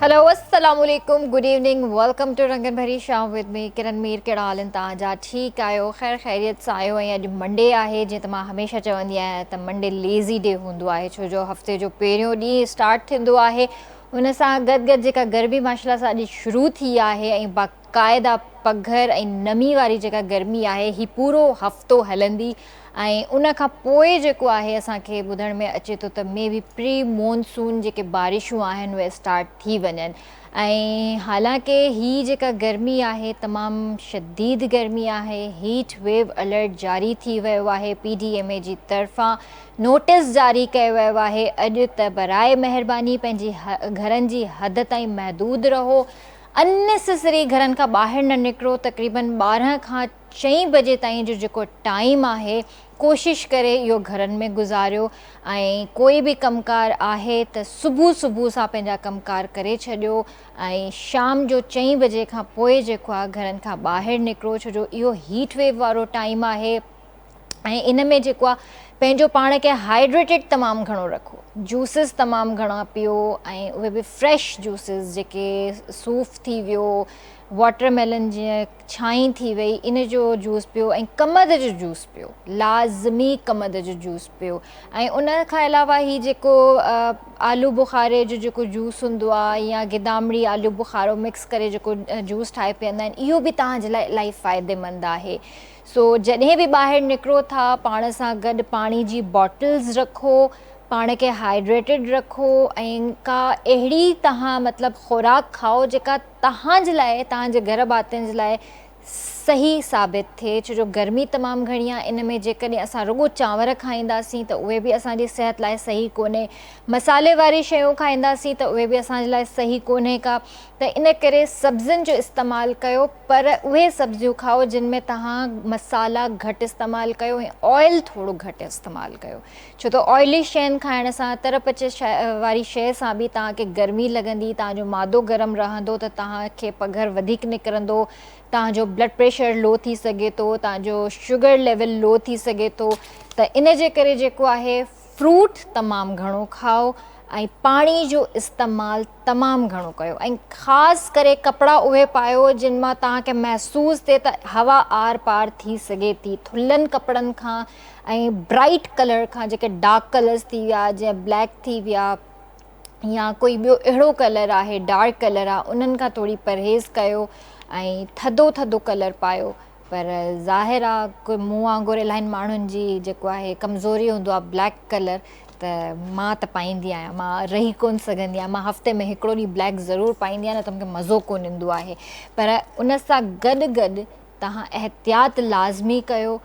Hello अस्सलाम वालेकुम, good evening, welcome two रंगन भरी शाम विद मी किरण मीर। कहिड़ा हाल आहिनि तव्हांजा? ठीकु आहियो? ख़ैर ख़ैरियत सां आहियो। ऐं अॼु मंडे आहे, जीअं त मां हमेशह चवंदी आहियां त मंडे लेज़ी डे हूंदो आहे, छो जो हफ़्ते जो पहिरियों ॾींहुं स्टार्ट थींदो आहे। हुन सां गॾु गॾु जेका गर्मी माशाल्लाह सां अॼु शुरू थी आहे ऐं बाक़ाइदा पघर ऐं नमी वारी जेका गर्मी आहे ही पूरो हफ़्तो हलंदी। ऐं उन खां पोइ जेको आहे असांखे ॿुधण में अचे थो त मे बी प्री मॉनसून जेके बारिशूं आहिनि उहे स्टार्ट थी वञनि। ऐं हालांकि हीअ जेका गर्मी आहे तमामु शदीद गर्मी आहे। हीट वेव अलर्ट जारी थी वियो आहे, PDMA जी तरफ़ां नोटिस जारी कयो वियो आहे अॼु त बराए महिरबानी पंहिंजी घरनि जी हद ताईं महदूद रहो। अननेसेसरी घरनि खां ॿाहिरि न निकिरो। तक़रीबन 12 खां 4 बजे ताईं जो जेको टाइम आहे कोशिशि करे इहो घरनि में गुज़ारियो। ऐं कोई बि कमकार आहे त सुबुह सां पंहिंजा कमकार करे छॾियो ऐं शाम जो 4 बजे खां पोइ जेको आहे घरनि खां ॿाहिरि निकिरो, छो जो इहो हीट वेव वारो टाइम आहे। ऐं इन में जेको आहे पंहिंजो पाण खे हाइड्रेटेड तमामु घणो रखो, जूसिस तमामु घणा पियो ऐं उहे बि फ्रेश जूसिस, जेके सूफ़ थी वियो, वाटरमेलन जीअं छाई थी वई, इन जो जूस पियो ऐं कमद जो जूस पियो, लाज़मी कमद जो जूस पियो। ऐं उन खां अलावा ही जेको आलू बुखारे जो जेको जूस हूंदो आहे या गिदामड़ी आलू बुखारो मिक्स करे जेको जूस ठाहे पीअंदा आहिनि, इहो बि तव्हांजे लाइ इलाही फ़ाइदेमंद आहे। सो जॾहिं बि ॿाहिरि निकिरो था पाण सां गॾु पाणी जी बॉटल्स रखो, पाण खे हाइड्रेटेड रखो ऐं का अहिड़ी तव्हां मतिलबु ख़ुराक खाओ जेका तव्हांजे लाइ, तव्हांजे घर भातियुनि जे लाइ सही साबित थिए, छो जो गर्मी तमामु घणी आहे। इन में जेकॾहिं असां रुॻो चांवर खाईंदासीं त उहे बि असांजी सिहत लाइ सही कोन्हे, मसाले वारी शयूं खाईंदासीं त उहे बि असांजे लाइ सही कोन्हे का। त इन करे सब्ज़ियुनि जो इस्तेमालु कयो, पर उहे सब्जियूं खाओ जिन में तव्हां मसाला घटि इस्तेमालु कयो ऐं ऑयल थोरो घटि इस्तेमालु कयो, छो त ऑयली शयुनि खाइण सां, तरपच वारी शइ सां बि तव्हांखे गर्मी लॻंदी, तव्हांजो मादो गरम रहंदो त तव्हांखे पघर वधीक निकिरंदो, तव्हांजो ब्लड प्रेशर लो थी सघे थो, तव्हांजो शुगर लेवल लो थी सघे थो। त इन जे करे जेको आहे फ्रूट तमामु घणो खाओ ऐं पाणी जो इस्तेमालु तमामु घणो कयो ऐं ख़ासि करे कपिड़ा उहे पायो जिन मां तव्हांखे महसूसु थिए त हवा आर पार थी सघे थी। थुल्हनि कपिड़नि खां ऐं ब्राइट कलर खां, जेके डार्क कलर्स थी विया, जीअं ब्लैक थी विया या कोई ॿियो अहिड़ो कलर आहे डार्क कलर आहे, उन्हनि खां थोरी परहेज़ कयो ऐं थधो कलर पायो। पर ज़ाहिर आहे कोई मूं वांगुरु इलाही माण्हुनि जी जेको आहे कमज़ोरी हूंदो आहे ब्लैक कलर, त मां त पाईंदी आहियां, मां रही कोन सघंदी आहियां, मां हफ़्ते में हिकिड़ो ॾींहुं ब्लैक ज़रूरु पाईंदी आहियां, न त मूंखे मज़ो कोन ईंदो आहे। पर उन सां गॾु गॾु तव्हां एहतियात लाज़मी कयो,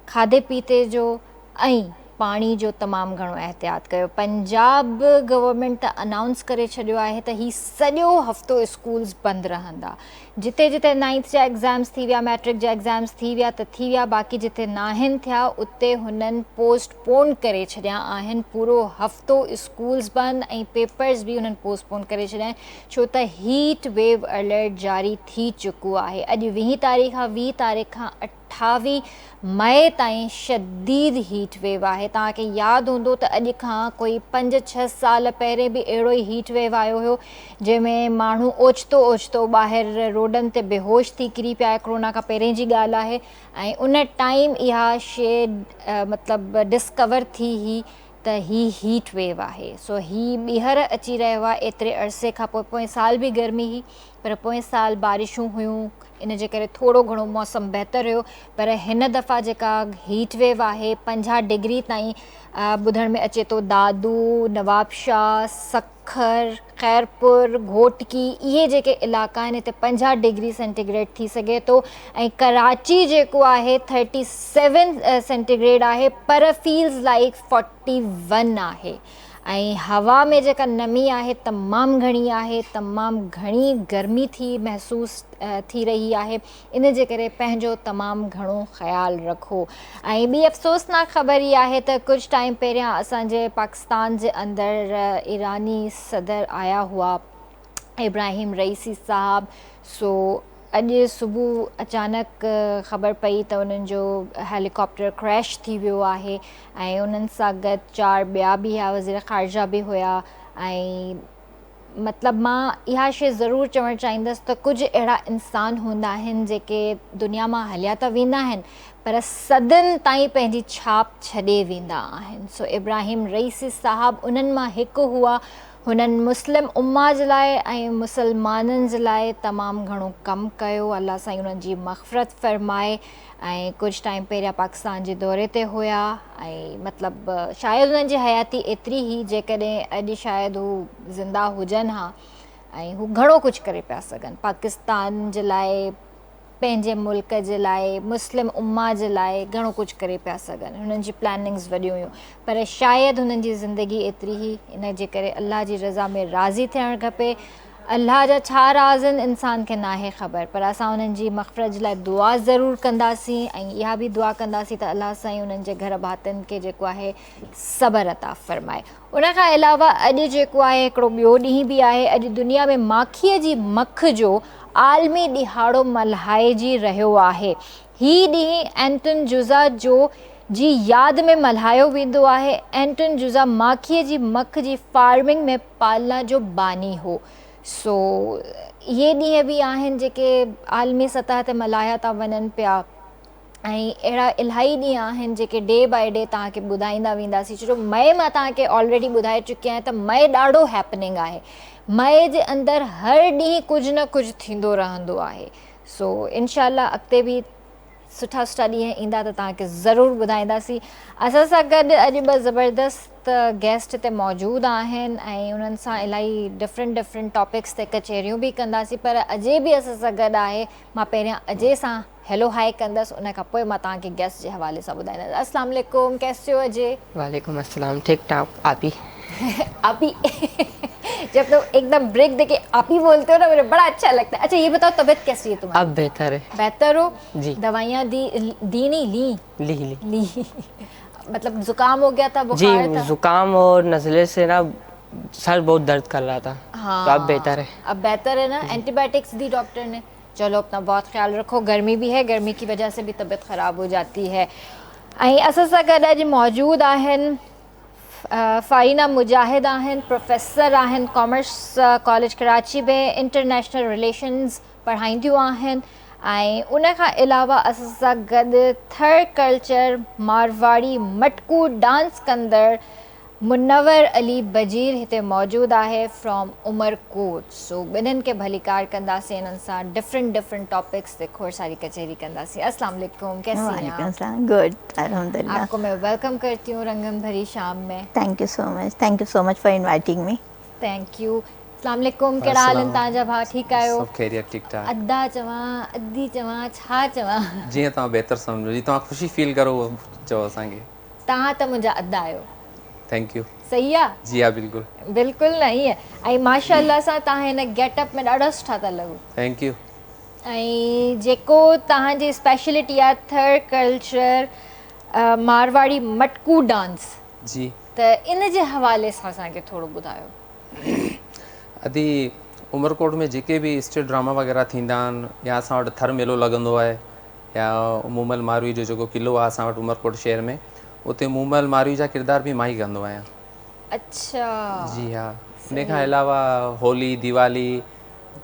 खाधे पीते जो ऐं पाणी जो तमामु घणो एहतियात कयो। पंजाब गवर्नमेंट त अनाउंस करे छॾियो आहे त ही सॼो हफ़्तो स्कूल्स बंदि रहंदा। जिते जिते 9th जा एग्ज़ाम्स थी विया, मैट्रिक जा एग्ज़ाम्स थी विया त थी विया, बाक़ी जिते नाहिनि थिया उते हुननि पोस्टपोन करे छॾिया आहिनि। पूरो हफ़्तो स्कूल्स बंदि ऐं पेपर्स बि हुननि पोस्टपोन करे छॾिया आहिनि, छो त हीट वेव अलर्ट जारी थी चुको आहे। अॼु 20 तारीख़ आहे, 20 तारीख़ खां 28 मई ताईं शदीद हीट वेव आहे। तव्हांखे यादि हूंदो त अॼु खां कोई 5-6 साल पहिरें बि अहिड़ो ई हीट वेव आयो हुयो, जंहिंमें माण्हू ओचितो ॿाहिरि रोडनि ते बेहोश थी किरी पिया। कोरोना खां पहिरें जी ॻाल्हि आहे ऐं उन टाइम इहा शइ मतिलबु डिस्कवर थी हुई त ही हीट वेव आहे। सो ही ॿीहर अची रहियो आहे एतिरे अरसे खां पोइ साल बि गर्मी हुई, पर पोएं साल बारिशूं हुयूं, इन जे करे थोरो घणो मौसम बहितर हुयो। पर हिन दफ़ा जेका हीट वेव आहे 50 डिग्री ताईं ॿुधण में अचे थो। दादू, नवाबशाह, सखर, ख़ैरपुर, घोटकी, इहे जेके इलाइक़ा आहिनि हिते 50 डिग्री सेंटीग्रेड थी सघे थो ऐं कराची जेको आहे 37 सेंटीग्रेड आहे, पर फील्स लाइक 41 आहे। ऐं हवा में जेका नमी आहे तमामु घणी आहे, तमामु घणी गर्मी थी महसूसु थी रही आहे। इन जे करे पंहिंजो तमामु घणो ख़्यालु रखो। ऐं ॿी अफ़सोसनाक ख़बर ई आहे त कुझु टाइम पहिरियां असांजे पाकिस्तान जे अंदरि ईरानी सदर आया हुआ, इब्राहिम रईसी साहब। सो अॼु सुबुह अचानक ख़बर पई त उन्हनि जो हेलीकॉप्टर क्रैश थी वियो आहे ऐं उन्हनि सां गॾु 4 ॿिया बि हुआ, वज़ीर ख़ारजा बि हुया ऐं मतिलबु मां इहा शइ ज़रूरु चवणु चाहींदसि त कुझु अहिड़ा इंसान हूंदा आहिनि जेके दुनिया मां हलिया त वेंदा आहिनि पर सदियुनि ताईं पंहिंजी छाप छॾे वेंदा आहिनि. सो इब्राहिम रईसी साहबु उन्हनि मां हिकु हुआ. हुननि मुस्लिम उम्मा जे लाइ ऐं मुसलमाननि जे लाइ तमामु घणो कमु कयो. अलाह साईं उन्हनि जी मग़फ़िरत फ़रमाए. ऐं कुझु टाइम पहिरियां पाकिस्तान जे दौरे ते हुया ऐं मतिलबु शायदि हुननि जी हयाती एतिरी ई जेकॾहिं अॼु शायदि हू ज़िंदा हुजनि हा ऐं हू घणो कुझु करे पिया सघनि पाकिस्तान जे लाइ, पंहिंजे मुल्क जे लाइ, मुस्लिम उम्मा जे लाइ घणो कुझु करे पिया सघनि. हुननि जी प्लैनिंग्स वॾियूं हुयूं पर शायदि हुननि जी ज़िंदगी एतिरी ई, इन जे करे अल्लाह जी रज़ा में राज़ी थियणु खपे. अल्लाह जा छा राज़ आहिनि इंसान खे नाहे ख़बर पर असां उन्हनि जी मग़फ़िरत जे लाइ दुआ ज़रूरु कंदासीं ऐं इहा बि दुआ कंदासीं त अल्लाह साईं उन्हनि जे घर भातियुनि खे जेको आहे सबर अता फ़रमाए. उनखां अलावा अॼु जेको आहे हिकिड़ो ॿियो ॾींहुं बि आहे. अॼु दुनिया में माखीअ जी मख जो आलमी ॾिहाड़ो मल्हाइजी रहियो आहे. हीउ ॾींहुं एंटन जुज़ा जो जी यादि में मल्हायो वेंदो आहे. एंटन जुज़ा माखीअ जी मख जी फार्मिंग में पालना जो बानी हो. सो इहे ॾींहं बि आहिनि जेके आलमी सतह ते मल्हाया था वञनि पिया ऐं अहिड़ा इलाही ॾींहं आहिनि जेके डे बाए डे तव्हांखे ॿुधाईंदा वेंदासीं. छो जो मई मां तव्हांखे ऑलरेडी ॿुधाए चुकी आहियां त मई ॾाढो हैपनिंग आहे. मई जे अंदरि हर ॾींहुं कुझु न कुझु थींदो रहंदो आहे. सो इनशाला अॻिते बि सुठा सुठा ॾींहं ईंदा त तव्हांखे ज़रूरु ॿुधाईंदासीं. असां सां गॾु अॼु ॿ ज़बरदस्त गेस्ट हिते मौजूदु आहिनि ऐं उन्हनि सां इलाही डिफरेंट टॉपिक्स ते कचहरियूं बि कंदासीं पर अजय बि असां सां गॾु आहे. मां पहिरियां अजय सां हेलो हाय कंदसि उन खां पोइ मां तव्हांखे गेस्ट जे हवाले सां ॿुधाईंदसि. अस्सलाम वालेकुम, कैसे हो अजय? वालेकुम अस्सलाम, ठीक ठाक. आप ही आप ही जब तो एकदम ब्रेक देके आप ही बोलते हो ना मुझे बड़ा अच्छा लगता है. अच्छा ये बताओ तबीयत कैसी है तुम्हारी? अब बेहतर है बेहतर हो जी. दवाइयाँ दी नहीं ली मतलब जुकाम हो गया था, बुखार जी था? जुकाम और नज़ले से ना सर बहुत दर्द कर रहा था. हाँ तो अब बेहतर है. अब बेहतर है ना. एंटीबायोटिक्स दी डॉक्टर ने. चलो अपना बहुत ख्याल रखो. गर्मी भी है, गर्मी की वजह से भी तबीयत ख़राब हो जाती है. ऐं असां सां गॾु अॼु मौजूदु आहिनि फ़ारीना मुजाहिद आहिनि, प्रोफेसर आहिनि कॉमर्स कॉलेज कराची में, इंटरनेशनल रिलेशन्स पढ़ाईंदियूं आहिनि. ऐं उनखां अलावा असां सां गॾु थर्ड कल्चर मारवाड़ी मटकू डांस कंदड़ मुनवर अली बजीर हिते मौजूदु आहे फ्रॉम उमरकोट. सो ॿिन्हिनि खे भलीकार कंदासीं. इन्हनि सां डिफरेंट टॉपिक्स ते खोड़ सारी कचहरी कंदासीं. अस्सलाम वालेकुम, कैसी हैं आप? गुड, अल्हम्दुलिल्लाह. आपको मैं वेलकम करती हूँ रंगन भरी शाम में. Thank you so much for inviting me. Thank U. अस्सलाम वालेकुम, कहिड़ा हाल आहिनि तव्हांजा भाउ? ठीकु आहियो? सभु ख़ैरियत, ठीकु ठाक. अदा चवां, अदी चवां, छा चवां? जीअं तव्हां बहितर सम्झो, जीअं तव्हां ख़ुशी फील करो चओ असांखे. तव्हां त मुंहिंजा अदा आहियो. Thank U. सही आहे? जी हा, बिल्कुलु बिल्कुलु न ईअं. ऐं माशाअल्लाह सां तव्हां हिन गेटअप में ॾाढा सुठा था लॻो. Thank you. ऐं जेको तव्हांजी स्पेशलिटी आहे थर्ड कल्चर मारवाड़ी मटकू डांस, जी त इन जे हवाले सां असांखे थोरो ॿुधायो. अदी उमरकोट में जेके बि स्टेज ड्रामा वग़ैरह थींदा आहिनि या असां वटि थर मेलो लॻंदो आहे या मूमल मारवी जो जेको क़िलो आहे असां वटि उमरकोट शहर में, उते मूमल मारवी जा किरदार बि मां ई कंदो आहियां. अच्छा. जी हा. इन खां अलावा होली, दिवाली,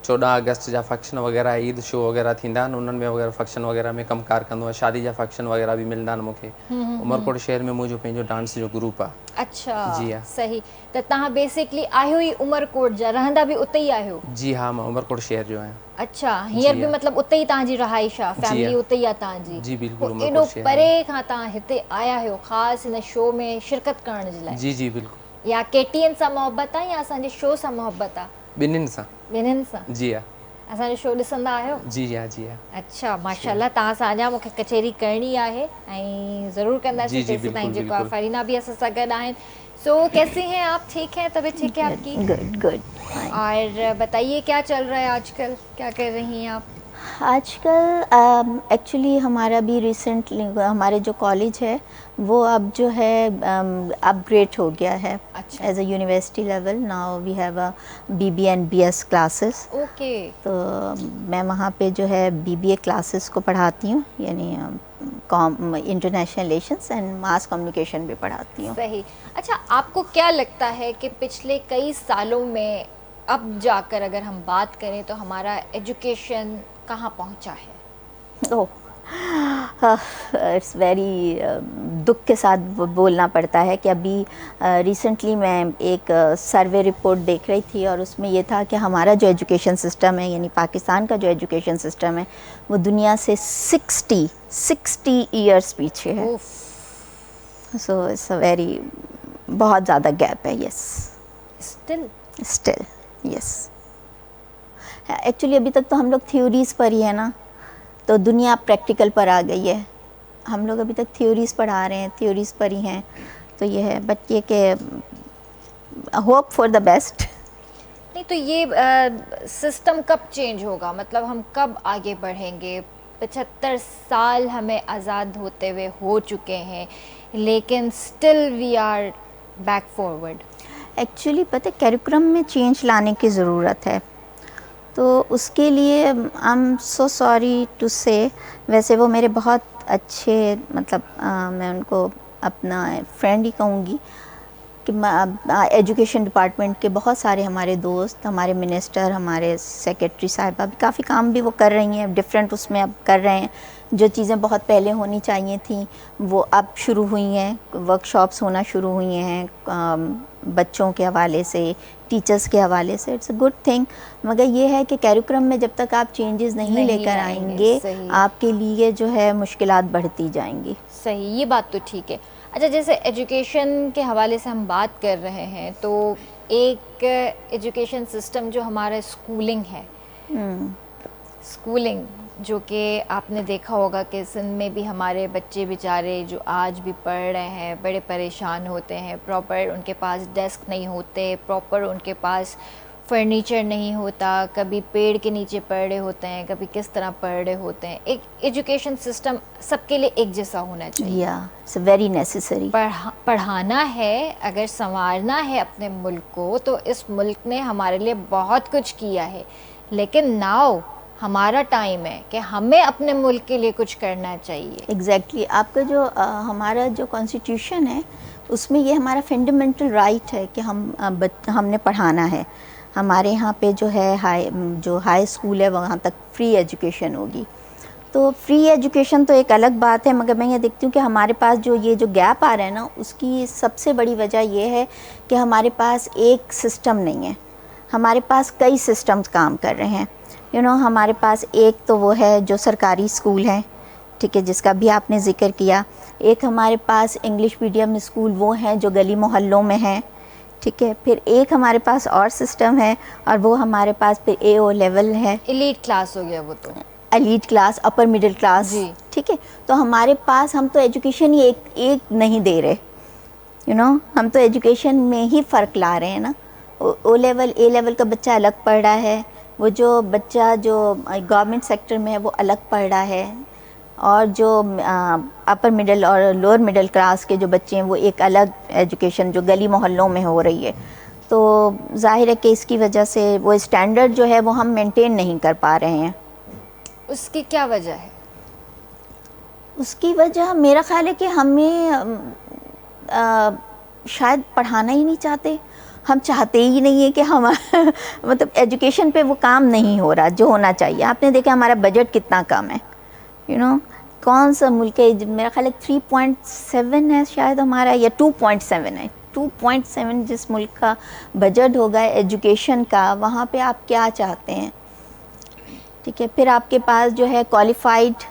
14 अगस्त जा फंक्शन वग़ैरह, ईद शो वग़ैरह थींदा आहिनि, उन्हनि में वग़ैरह फंक्शन वग़ैरह में कमकार कंदो आहियां. शादी जा फंक्शन वग़ैरह बि मिलंदा आहिनि मूंखे. उमरकोट शहर में मुंहिंजो पंहिंजो डांस जो ग्रुप आहे. अच्छा. जी हा. सही. त तव्हां बेसिकली आहियो ई उमरकोट जा, रहंदा बि उते ई आहियो? जी हा, मां उमरकोट शहर जो आहियां. अच्छा. हींअर बि मतिलबु उते ई तव्हांजी रहाइश आहे, फैमिली उते ई आहे तव्हांजी? जी बिल्कुलु. एॾो परे खां तव्हां हिते आया आहियो ख़ासि हिन शो में शिरकत करण जे लाइ? जी जी बिल्कुलु. या केटीएन सां मोहबत आहे या असांजे शो सां मोहबत आहे? ॿिन्हिनि सां. ॿिन्हिनि सां? जी हा. असांजो शो ॾिसंदा आहियो? जी हा. जी हा. अच्छा, माशाल्लाह. तव्हां सां अञा मूंखे कचहरी करणी आहे ऐं ज़रूरु कंदासीं. तेसीं ताईं जेको आहे फरीना बि असां सां गॾु आहिनि. सो कैसी हैं आप? ठीक हैं? तबीयत ठीक है आपकी? गुड. और बताइए क्या चल रहा है आजकल, क्या कर रही हैं आप? आजकल एक्चुअली हमारा भी रिसेंटली हमारे जो कॉलेज है वो अब जो है अपग्रेड हो गया है. अच्छा. As a university level now we have a BB and BS classes. Okay. तो मैं वहाँ पे जो है BBA क्लासेस को पढ़ाती हूँ, यानी international relations and mass communication भी पढ़ाती हूँ. सही. अच्छा, आपको क्या लगता है कि पिछले कई सालों में اب جا کر اگر ہم بات کریں تو ہمارا ایجوکیشن کہاں پہنچا ہے؟ اٹس ویری دکھ کے ساتھ بولنا پڑتا ہے کہ ابھی ریسنٹلی میں ایک سروے رپورٹ دیکھ رہی تھی اور اس میں یہ تھا کہ ہمارا جو ایجوکیشن سسٹم ہے یعنی پاکستان کا جو ایجوکیشن سسٹم ہے وہ دنیا سے 60 ایئرس پیچھے ہے. سو اٹس اے ویری بہت زیادہ گیپ ہے. یس اسٹل یس. ایکچولی ابھی تک تو ہم لوگ تھیوریز پر ہی ہے نا, تو دنیا پریکٹیکل پر آ گئی ہے. ہم لوگ ابھی تک تھیوریز پڑھا رہے ہیں, تھیوریز پر ہی ہیں. تو یہ ہے بٹ یہ کہ ہوپ فار دا بیسٹ. نہیں تو یہ سسٹم کب چینج ہوگا, مطلب ہم کب آگے بڑھیں گے؟ 75 سال ہمیں آزاد ہوتے ہوئے ہو چکے ہیں لیکن still we are back forward. Actually پتہ کیریکولم میں چینج لانے کی ضرورت ہے. تو اس کے لیے I am so sorry to سے, ویسے وہ میرے بہت اچھے مطلب میں ان کو اپنا فرینڈ ہی کہوں گی کہ ایجوکیشن ڈپارٹمنٹ کے بہت سارے ہمارے دوست, ہمارے منسٹر, ہمارے سیکریٹری صاحبہ بھی کافی کام بھی وہ کر رہی ہیں ڈفرینٹ اس میں اب کر رہے ہیں. جو چیزیں بہت پہلے ہونی چاہیے تھیں وہ اب شروع ہوئی ہیں, ورک شاپس ہونا شروع ہوئی ہیں بچوں کے حوالے سے, ٹیچرس کے حوالے سے. It's a good thing. مگر یہ ہے کہ کیریکولم میں جب تک آپ چینجز نہیں لے کر آئیں گے آپ کے لیے جو ہے مشکلات بڑھتی جائیں گی. صحیح, یہ بات تو ٹھیک ہے. اچھا, جیسے ایجوکیشن کے حوالے سے ہم بات کر رہے ہیں تو ایک ایجوکیشن سسٹم جو ہمارا اسکولنگ ہے, اسکولنگ جو کہ آپ نے دیکھا ہوگا کہ سندھ میں بھی ہمارے بچے بیچارے جو آج بھی پڑھ رہے ہیں بڑے پریشان ہوتے ہیں. پراپر ان کے پاس ڈیسک نہیں ہوتے, پراپر ان کے پاس فرنیچر نہیں ہوتا, کبھی پیڑ کے نیچے پڑھ رہے ہوتے ہیں, کبھی کس طرح پڑھ رہے ہوتے ہیں. ایک ایجوکیشن سسٹم سب کے لیے ایک جیسا ہونا چاہیے. It's very necessary. پڑھانا ہے, اگر سنوارنا ہے اپنے ملک کو تو اس ملک نے ہمارے لیے بہت کچھ کیا ہے, لیکن ناؤ ہمارا ٹائم ہے کہ ہمیں اپنے ملک کے لیے کچھ کرنا چاہیے. ایگزیکٹلی. آپ کا جو ہمارا جو کانسٹیٹیوشن ہے اس میں یہ ہمارا فنڈامنٹل رائٹ ہے کہ ہم نے پڑھانا ہے. ہمارے یہاں پہ جو ہے ہائی اسکول ہے وہاں تک فری ایجوکیشن ہوگی. تو فری ایجوکیشن تو ایک الگ بات ہے, مگر میں یہ دیکھتی ہوں کہ ہمارے پاس جو گیپ آ رہا ہے نا اس کی سب سے بڑی وجہ یہ ہے کہ ہمارے پاس ایک سسٹم نہیں ہے, ہمارے پاس کئی سسٹمز کام کر رہے ہیں. ہمارے پاس ایک تو وہ ہے جو سرکاری اسکول ہیں, ٹھیک ہے, جس کا بھی آپ نے ذکر کیا. ایک ہمارے پاس انگلش میڈیم اسکول وہ ہیں جو گلی محلوں میں ہیں, ٹھیک ہے. پھر ایک ہمارے پاس اور سسٹم ہے اور وہ ہمارے پاس پھر AO لیول ہے, ایلیٹ کلاس ہو گیا وہ تو, elite class, upper middle class, ٹھیک ہے. تو ہمارے پاس ہم تو ایجوکیشن ہی ایک نہیں دے رہے, ہم تو ایجوکیشن میں ہی فرق لا رہے ہیں نا. A لیول کا بچہ الگ پڑھ رہا ہے, وہ جو بچہ جو گورنمنٹ سیکٹر میں ہے وہ الگ پڑھ رہا ہے, اور جو اپر مڈل اور لوور مڈل کلاس کے جو بچے ہیں وہ ایک الگ ایجوکیشن جو گلی محلوں میں ہو رہی ہے. تو ظاہر ہے کہ اس کی وجہ سے وہ اسٹینڈرڈ جو ہے وہ ہم مینٹین نہیں کر پا رہے ہیں. اس کی کیا وجہ ہے؟ اس کی وجہ میرا خیال ہے کہ ہمیں شاید پڑھانا ہی نہیں چاہتے. ہم چاہتے ہی نہیں ہیں کہ ہم مطلب ایجوکیشن پہ وہ کام نہیں ہو رہا جو ہونا چاہیے. آپ نے دیکھا ہمارا بجٹ کتنا کم ہے, کون سا ملک ہے, میرا خیال ہے 3.7 ہے شاید ہمارا, یا 2.7 ہے. 2.7 جس ملک کا بجٹ ہوگا ایجوکیشن کا, وہاں پہ آپ کیا چاہتے ہیں, ٹھیک ہے. پھر آپ کے پاس جو ہے کوالیفائڈ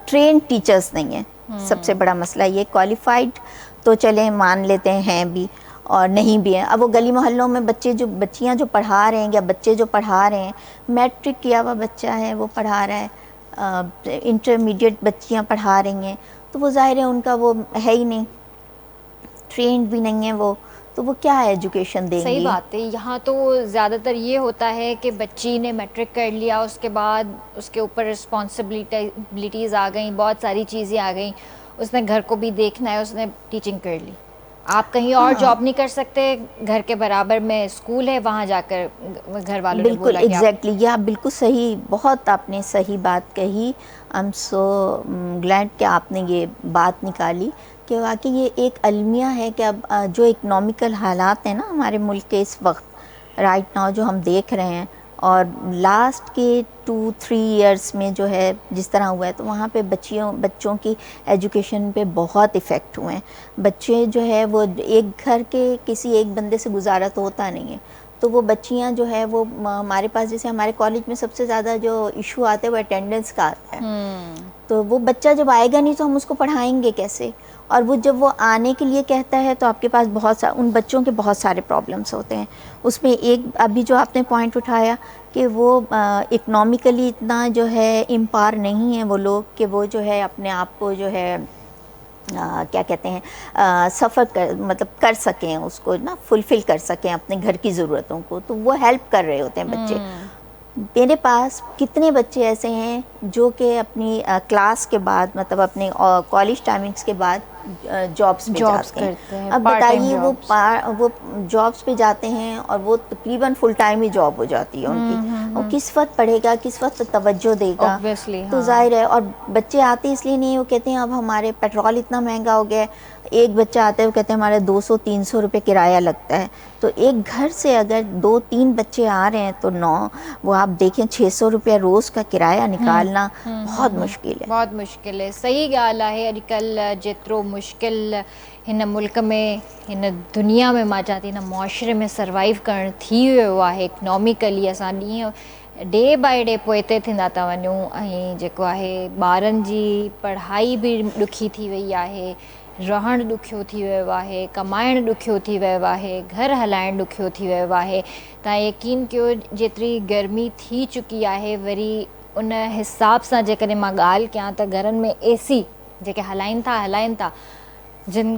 ٹرین ٹیچرز نہیں ہیں. سب سے بڑا مسئلہ یہ, کوالیفائڈ تو چلیں مان لیتے ہیں بھی اور نہیں بھی ہیں. اب وہ گلی محلوں میں بچیاں جو پڑھا رہے ہیں یا بچے جو پڑھا رہے ہیں, میٹرک کیا ہوا بچہ ہے وہ پڑھا رہا ہے, انٹرمیڈیٹ بچیاں پڑھا رہی ہیں, تو وہ ظاہر ہے ان کا وہ ہے ہی نہیں, ٹرینڈ بھی نہیں ہے وہ, تو وہ کیا ایجوکیشن دیں گی. صحیح بات ہے. یہاں تو زیادہ تر یہ ہوتا ہے کہ بچی نے میٹرک کر لیا, اس کے بعد اس کے اوپر رسپانسبلٹیز آ گئیں, بہت ساری چیزیں آ گئیں, اس نے گھر کو بھی دیکھنا ہے, اس نے ٹیچنگ کر لی. آپ کہیں اور جاب نہیں کر سکتے, گھر کے برابر میں اسکول ہے, وہاں جا کر گھر والوں نے بولا بالکل ایگزیکٹلی, یہ آپ بالکل صحیح, بہت آپ نے صحیح بات کہی. آئی ایم سو گلیڈ کہ آپ نے یہ بات نکالی کہ واقعی یہ ایک المیہ ہے کہ اب جو اکنامیکل حالات ہیں نا ہمارے ملک کے اس وقت, राइट नाउ जो हम देख रहे हैं, और लास्ट के 2-3 इयर्स में जो है जिस तरह हुआ है, तो वहाँ पे बच्चों की एजुकेशन पे बहुत इफ़ेक्ट हुए हैं. बच्चे जो है वो एक घर के किसी एक बंदे से गुजारा तो होता नहीं है, तो वो बच्चियाँ जो है वो हमारे पास, जैसे हमारे कॉलेज में सबसे ज़्यादा जो इशू आता है वो अटेंडेंस का आता है. तो वो बच्चा जब आएगा नहीं तो हम उसको पढ़ाएंगे कैसे, और वो जब वो आने के लिए कहता है तो आपके पास उन बच्चों के बहुत सारे प्रॉब्लम्स होते हैं. उसमें एक अभी जो आपने पॉइंट उठाया कि वो इकनॉमिकली इतना जो है इम्पावर नहीं है वो लोग कि वो जो है अपने आप को जो है क्या कहते हैं सफ़र मतलब कर सकें, उसको ना फुलफ़िल कर सकें अपने घर की ज़रूरतों को, तो वो हेल्प कर रहे होते हैं बच्चे. मेरे पास कितने बच्चे ऐसे हैं जो कि अपनी क्लास के बाद, मतलब अपने कॉलेज टाइमिंग्स के बाद जॉब्स पे जाते हैं. अब बताइए वो जॉब्स पे जाते हैं और वो तकरीबन फुल टाइम ही जॉब हो जाती है उनकी. और किस वक्त पढ़ेगा, किस वक्त तवज्जो देगा, तो जाहिर है. और बच्चे आते इसलिए नहीं, वो कहते हैं अब हमारे पेट्रोल इतना महंगा हो गया है. एक बच्चा आता है वो कहते हैं हमारे 200-300 रुपये किराया लगता है. तो एक घर से अगर 2-3 बच्चे आ रहे हैं तो वो आप देखें 600 रुपया रोज़ का किराया निकालना बहुत मुश्किल है. बहुत मुश्किल है. सही ॻाल्हि आहे. अॼुकल्ह जेतिरो मुश्किल हिन मुल्क में, हिन दुनिया में, मां चवां थी हिन मुआशरे में सर्वाइव करणु थी वियो आहे इकनॉमिकली, असां ॾींहं डे बाय डे पोइते थींदा था वञूं. ऐं जेको आहे ॿारनि जी पढ़ाई बि ॾुखी थी वई आहे, रहणु ॾुखियो थी वियो आहे, कमाइणु ॾुखियो थी वियो आहे, घर हलाइणु ॾुखियो थी वियो आहे. तव्हां यकीन कयो जेतिरी गर्मी थी चुकी आहे, वरी उन हिसाब सां जेकॾहिं मां ॻाल्हि कयां त घरनि में AC जेके हलाइनि था, जिन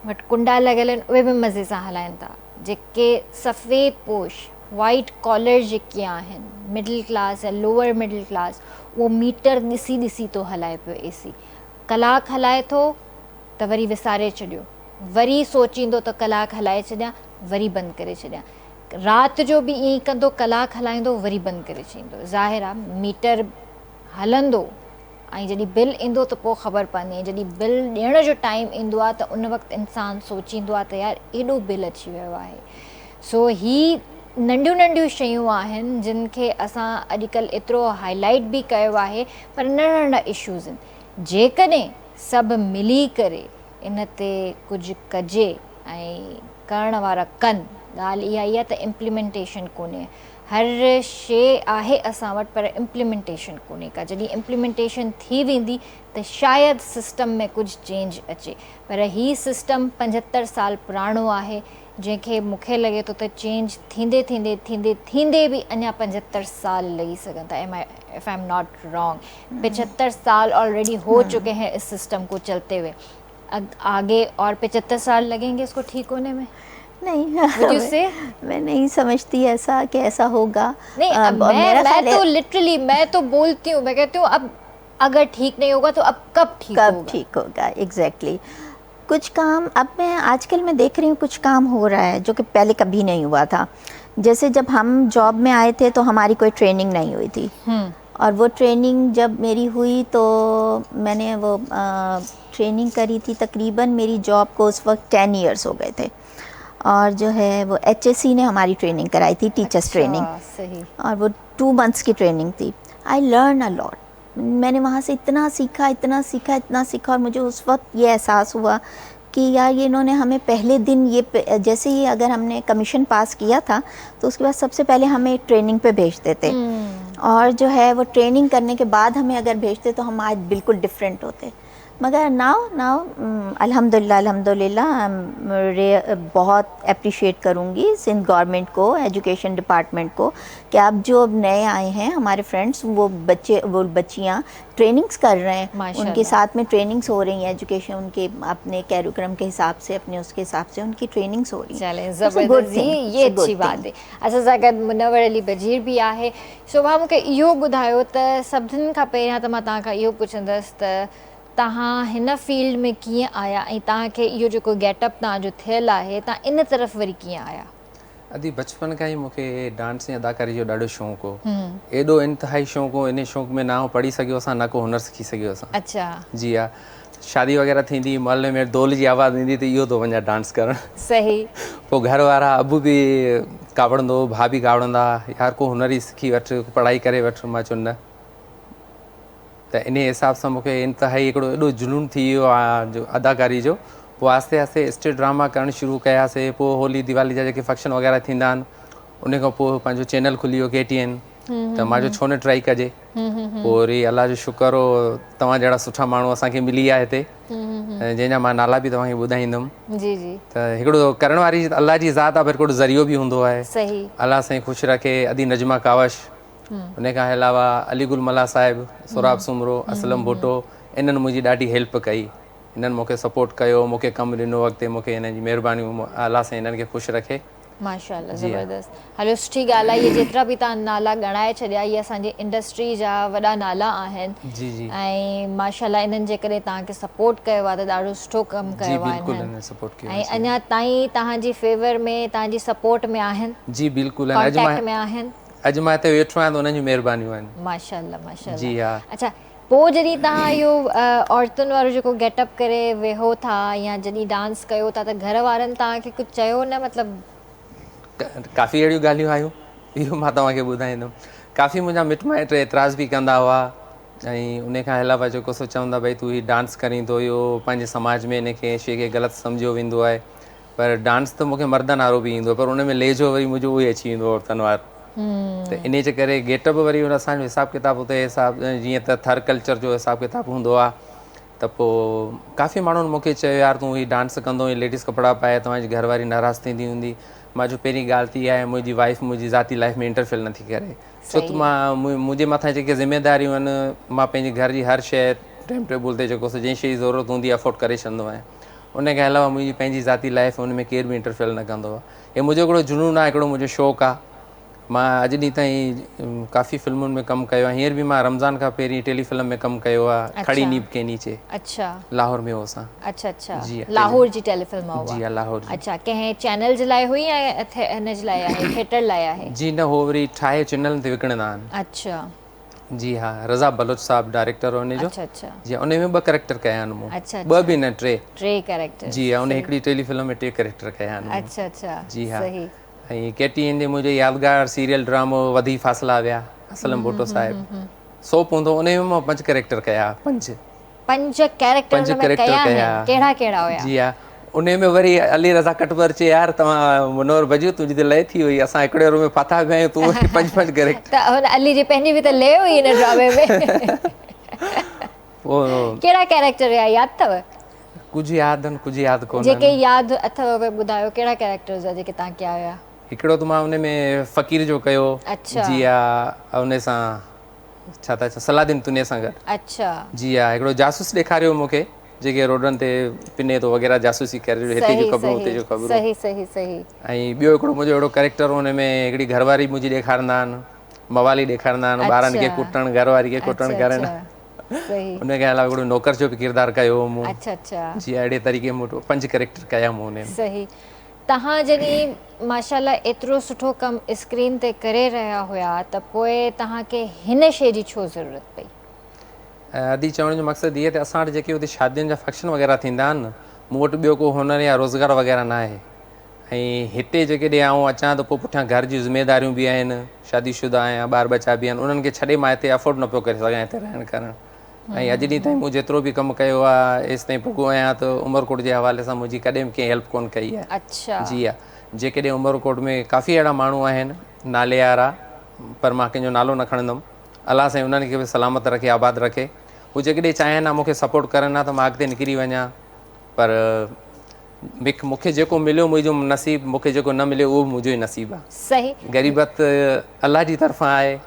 वटि कुंडा लॻियल आहिनि उहे बि मज़े सां हलाइनि था. जेके सफ़ेद पोश वाइट कॉलर जेके आहिनि, मिडिल क्लास या लोअर मिडिल क्लास, उहो मीटर ॾिसी थो हलाए पियो AC. कलाकु हलाए थो त वरी विसारे छॾियो, वरी सोचींदो त कलाकु हलाए छॾियां, वरी बंदि करे छॾियां. राति जो बि ईअं ई कंदो, कलाकु हलाईंदो वरी बंदि करे छॾींदो. ज़ाहिर आहे मीटर हलंदो ऐं जॾहिं बिल ईंदो त पोइ ख़बर पवंदी आहे. जॾहिं बिल ॾियण जो टाइम ईंदो आहे त उन वक़्तु इंसानु सोचींदो आहे त यार एॾो बिल अची वियो आहे. सो ही नंढियूं शयूं आहिनि जिन खे असां अॼुकल्ह एतिरो हाईलाइट बि कयो आहे, पर नंढा इशूज़ आहिनि. जेकॾहिं सभु मिली करे इन ते कुझु कजे ऐं करण वारा कनि, ॻाल्हि इहा ई आहे त इम्प्लीमेंटेशन कोन्हे. हर शइ आहे असां वटि पर इम्प्लीमेंटेशन कोन्हे का. जॾहिं इम्प्लीमेंटेशन थी वेंदी त शायदि सिस्टम में कुझु चेंज अचे, पर हीउ सिस्टम 75 साल पुराणो आहे, जंहिंखे मूंखे लॻे थो त चेंज थींदे बि अञा 75 साल लॻी सघनि था. If I am not wrong, 75 साल ऑलरेडी हो चुके हैं इस सिस्टम को चलते हुए. आगे और 75 साल लगेंगे इसको ठीक होने में? नहीं, मैं नहीं समझती ऐसा कि ऐसा होगा. नहीं, मैं तो लिटरली मैं तो बोलती हूँ, मैं कहती हूँ अब अगर ठीक नहीं होगा तो अब कब ठीक होगा. एग्जैक्टली. कुछ काम अब आजकल मैं देख रही हूँ कुछ काम हो रहा है जो कि पहले कभी नहीं हुआ था. जैसे जब हम जॉब में आए थे तो हमारी कोई ट्रेनिंग नहीं हुई थी, और वो ट्रेनिंग जब मेरी हुई तो मैंने वो ट्रेनिंग करी थी. तकरीबन मेरी जॉब को उस वक्त 10 इयर्स हो गए थे, और जो है वो HSC ने हमारी ट्रेनिंग कराई थी, टीचर्स ट्रेनिंग. सही. और वो 2 मंथ्स की ट्रेनिंग थी. I learn a lot. मैंने वहाँ से इतना सीखा, और मुझे उस वक्त ये एहसास हुआ कि यार ये इन्होंने हमें पहले दिन जैसे ही अगर हमने कमीशन पास किया था तो उसके बाद सबसे पहले हमें ट्रेनिंग पे भेजते थे, और जो है वो ट्रेनिंग करने के बाद हमें अगर भेजते तो हम आज बिल्कुल डिफरेंट होते. मगर नाउ अल्हम्दुलिल्लाह बहुत अप्रिशिएट करूँगी सिंध गवर्नमेंट को, एजुकेशन डिपार्टमेंट को, कि अब जो नए आए हैं हमारे फ्रेंड्स, वो बच्चियाँ ट्रेनिंग्स कर रहे हैं, उनके साथ में ट्रेनिंग्स हो रही हैं, एजुकेशन उनके अपने कैरिकुलम के हिसाब से, अपने उसके हिसाब से उनकी ट्रेनिंग्स हो रही हैं. चले ज़बरदस्त, ये अच्छी बात है. असां सां गॾु मुनव्वर अली बजीर बि आहे. शोभा, मूंखे इहो ॿुधायो त सभिनीनि खां पहिरियां त मां तव्हांखां इहो पुछंदसि त तव्हां हिन फील्ड में कीअं आया, ऐं तव्हांखे इहो जेको गेटअप तव्हांजो थियलु आहे, तव्हां इन तरफ़ वरी कीअं आया? अदी बचपन खां ई मूंखे डांस ऐं अदाकारी जो ॾाढो शौक़ु हो. एॾो इंतिहाई शौक़ु हो, इन शौक़ु में ना हो पढ़ी सघियो असां, ना को हुनर सिखी सघियो असां. अच्छा. जी हा. शादी वग़ैरह थींदी, मोहल्ले में ढोल जी आवाज़ ईंदी त इहो थो वञा डांस करणु. सही. पोइ घर वारा अबू बि कावड़ंदो, भाउ बि कावड़ंदा, यार को हुनर ई सिखी वठ, पढ़ाई करे वठ। मां चयो न। त इन हिसाब सां मूंखे इंतिहाई हिकिड़ो एॾो जुनून थी वियो आहे जो अदाकारी जो। पोइ आस्ते आस्ते स्टेज ड्रामा करणु शुरू कयासीं। पोइ होली दिवाली जा जेके फंक्शन वग़ैरह थींदा आहिनि उन खां पोइ पंहिंजो चैनल खुली वियो KTN। त मां चयो छो न ट्राई कजे। पोइ वरी अलाह जो शुक्र हो तव्हां जहिड़ा सुठा माण्हू असांखे मिली विया हिते, जंहिंजा मां नाला बि तव्हांखे ॿुधाईंदुमि। जी जी त हिकिड़ो करण वारी अलाह जी ज़ात आहे, पर हिकिड़ो ज़रियो बि हूंदो आहे। सही। अलाह साईं ख़ुशि रखे। अदी नजमा कावश, उन खां अलावा अलीगुल मला साहिबु, सुराब सुमरो, असलम भुट्टो, इन्हनि मुंहिंजी ॾाढी हेल्प कई। इन्हनि मूंखे सपोर्ट कयो, मूंखे कमु ॾिनो अॻिते। मूंखे हिननि जी महिरबानियूं, अलाह साईं इन्हनि खे ख़ुशि रखे। माशाल्लाह, ज़बरदस्त। हलो सुठी ॻाल्हि आहे। इहे जेतिरा बि तव्हां नाला ॻणाए छॾिया, इहे असांजी इंडस्ट्री जा वॾा नाला आहिनि। जी जी ऐं माशाल्लाह इन्हनि जे करे तव्हांखे सपोर्ट कयो आहे त ॾाढो सुठो कमु जी, कयो आहे बिल्कुलु इन्हनि। हिननि सपोर्ट कयो। ऐं अञा ताईं तव्हांजी फेवर में, तव्हांजी सपोर्ट में आहिनि, जी बिल्कुलु। कॉन्टेक्ट में आहिनि। अॼु मां हिते वेठो आहियां त उन्हनि जी महिरबानियूं आहिनि। माशाल्लाह माशाल्लाह। जी हा। अच्छा, पोइ जॾहिं तव्हां इहो औरतुनि वारो जेको गेटअप करे वेहो था या जॾहिं डांस कयो था, त घर वारनि तव्हांखे कुझु चयो न? मतिलबु काफ़ी अहिड़ियूं ॻाल्हियूं आयूं, इहो मां तव्हांखे ॿुधाईंदुमि। काफ़ी मुंहिंजा मिट माइट एतिराज़ बि कंदा हुआ। ऐं उन खां अलावा जेको सो चवंदा भई तूं हीउ डांस करीं थो, इहो पंहिंजे समाज में इनखे शइ खे ग़लति सम्झियो वेंदो आहे। पर डांस त मूंखे मर्दनि वारो बि ईंदो आहे, पर उन में लेजो वरी मुंहिंजो उहो ई अची वेंदो औरतुनि वारो। त इन जे करे गेटअप वरी उन असांजो हिसाबु किताबु उते जीअं त थर कल्चर जो हिसाबु किताबु हूंदो आहे। त पोइ काफ़ी माण्हुनि मूंखे चयो यार तूं हीउ डांस कंदो, हीउ लेडीज़ कपिड़ा पाए, तव्हांजी घरवारी नाराज़ थींदी हूंदी। मां जो पहिरीं ॻाल्हि थी आहे, मुंहिंजी वाइफ मुंहिंजी ज़ाती लाइफ में इंटरफेयर नथी करे। छो त मां मुंहिंजे मथां जेके ज़िमेदारियूं आहिनि, मां पंहिंजे घर जी हर शइ टाइम टेबल ते जेको जंहिं शइ जी ज़रूरत हूंदी आहे अफोर्ड करे छॾंदो आहियां। उन खां अलावा मुंहिंजी पंहिंजी ज़ाती लाइफ उन में केर बि इंटरफेयर न कंदो आहे। हे मुंहिंजो हिकिड़ो जुनून आहे, हिकिड़ो मुंहिंजो शौक़ु आहे। मां अॼु ॾींहं ताईं काफ़ी फिल्मुनि में कमु कयो आहे। हींअर बि मां रमज़ान खां पहिरीं टेलीफिल्म में कमु कयो आहे, खड़ी नींव के नीचे। अच्छा, लाहौर में हो असां। अच्छा अच्छा, जी लाहौर जी टेलीफिल्म हुआ। जी लाहौर जी। अच्छा, कंहिं चैनल जे लाइ हुई या हिन जे लाइ आहे, थिएटर लाइ आहे? जी न, हो वरी ठाहे चैनल ते विकिणंदा आहिनि। अच्छा जी हा, रज़ा बलोच साहब डायरेक्टर हो हुनजो। अच्छा अच्छा जी उन में 2 कैरेक्टर कया आहिनि मूं। अच्छा 2 बि न, 3 कैरेक्टर। जी हा, उन हिकिड़ी टेलीफिल्म में 3 कैरेक्टर कया आहिनि। अच्छा अच्छा, जी हा। सही। ऐं KTN जे मुंहिंजो यादगार सीरियल ड्रामो वधी फ़ासिला विया, असलम भुट्टो साहिबु सोप हूंदो, उन में मां 5 कैरेक्टर कया। 5 कैरेक्टर में कया आहिनि? कहिड़ा कहिड़ा हुया? जी हा, उन में वरी अली रज़ा कटबर चए यार तव्हां मुनवर बजू तुंहिंजी त लय थी वई, असां हिकिड़े रूम में फाथा पिया आहियूं, तूं 5 कैरेक्टर। त हुन अली जी पंहिंजी बि त लय हुई हिन ड्रामे में। कहिड़ा कैरेक्टर हुया, यादि अथव? कुझु यादि आहिनि, कुझु यादि कोन। जेके यादि अथव उहे ॿुधायो, कहिड़ा कैरेक्टर्स हुआ जेके तव्हां कया हुया? हिकिड़ो त मां उन में फ़क़ीर जो कयो। अच्छा। जी हा, उन सां छा था चओ, सलादीन तुने सां गॾु। अच्छा। जी हा, हिकिड़ो जासूस ॾेखारियो मूंखे, जेके रोडनि ते पिने थो वग़ैरह, जासूसी करे, हिते जूं ख़बरूं हुते जूं ख़बरूं। सही सही सही। ऐं ॿियो हिकिड़ो मुंहिंजो अहिड़ो कैरेक्टर हुन में हिकिड़ी घरवारी मुंहिंजी ॾेखारींदा आहिनि, मवाली ॾेखारींदा आहिनि, ॿारनि खे कुटणु, घरवारी खे कुटणु करणु। उन खां अलावा हिकिड़ो नौकर जो बि किरदारु कयो हो मूं। अच्छा अच्छा। जी अहिड़े तरीक़े मूं 5 कैरेक्टर कया मूं हुन में। सही। तव्हां जॾहिं माशाल्लाह एतिरो सुठो कमु स्क्रीन ते करे रहिया हुया, त पोइ तव्हांखे हिन शइ जी छो ज़रूरत पई? अदी चवण जो मक़सदु इहे त असां वटि जेके हुते शादियुनि जा फंक्शन वग़ैरह थींदा आहिनि न, मूं वटि ॿियो को हुनर या रोज़गार वग़ैरह न आहे। ऐं हिते जेकॾहिं आऊं अचां त पोइ पुठियां घर जी ज़िमेदारियूं बि आहिनि, शादीशुदा आहियां, ॿार बचा बि आहिनि, उन्हनि खे छॾे मां हिते अफोर्ड न पियो करे सघां हिते रहणु करणु। ऐं अॼु ॾींहं ताईं मूं जेतिरो बि कमु कयो आहे एसि ताईं पुॻो आहियां त उमरकोट जे हवाले सां मुंहिंजी कॾहिं बि कंहिं हेल्प कोन कई आहे। अच्छा। जी हा, जेकॾहिं उमरकोट में काफ़ी अहिड़ा माण्हू आहिनि नाले वारा, पर मां कंहिंजो नालो न खणंदुमि। अलाह साईं उन्हनि खे बि सलामत रखे, आबाद रखे। हू जेकॾहिं चाहिनि हा मूंखे सपोर्ट करनि हा त मां अॻिते निकिरी वञा, पर मूंखे जेको मिलियो मुंहिंजो नसीबु, मूंखे जेको न मिलियो उहो मुंहिंजो ई नसीबु आहे। सही। ग़रीबत अलाह जी तरफ़ां आहे,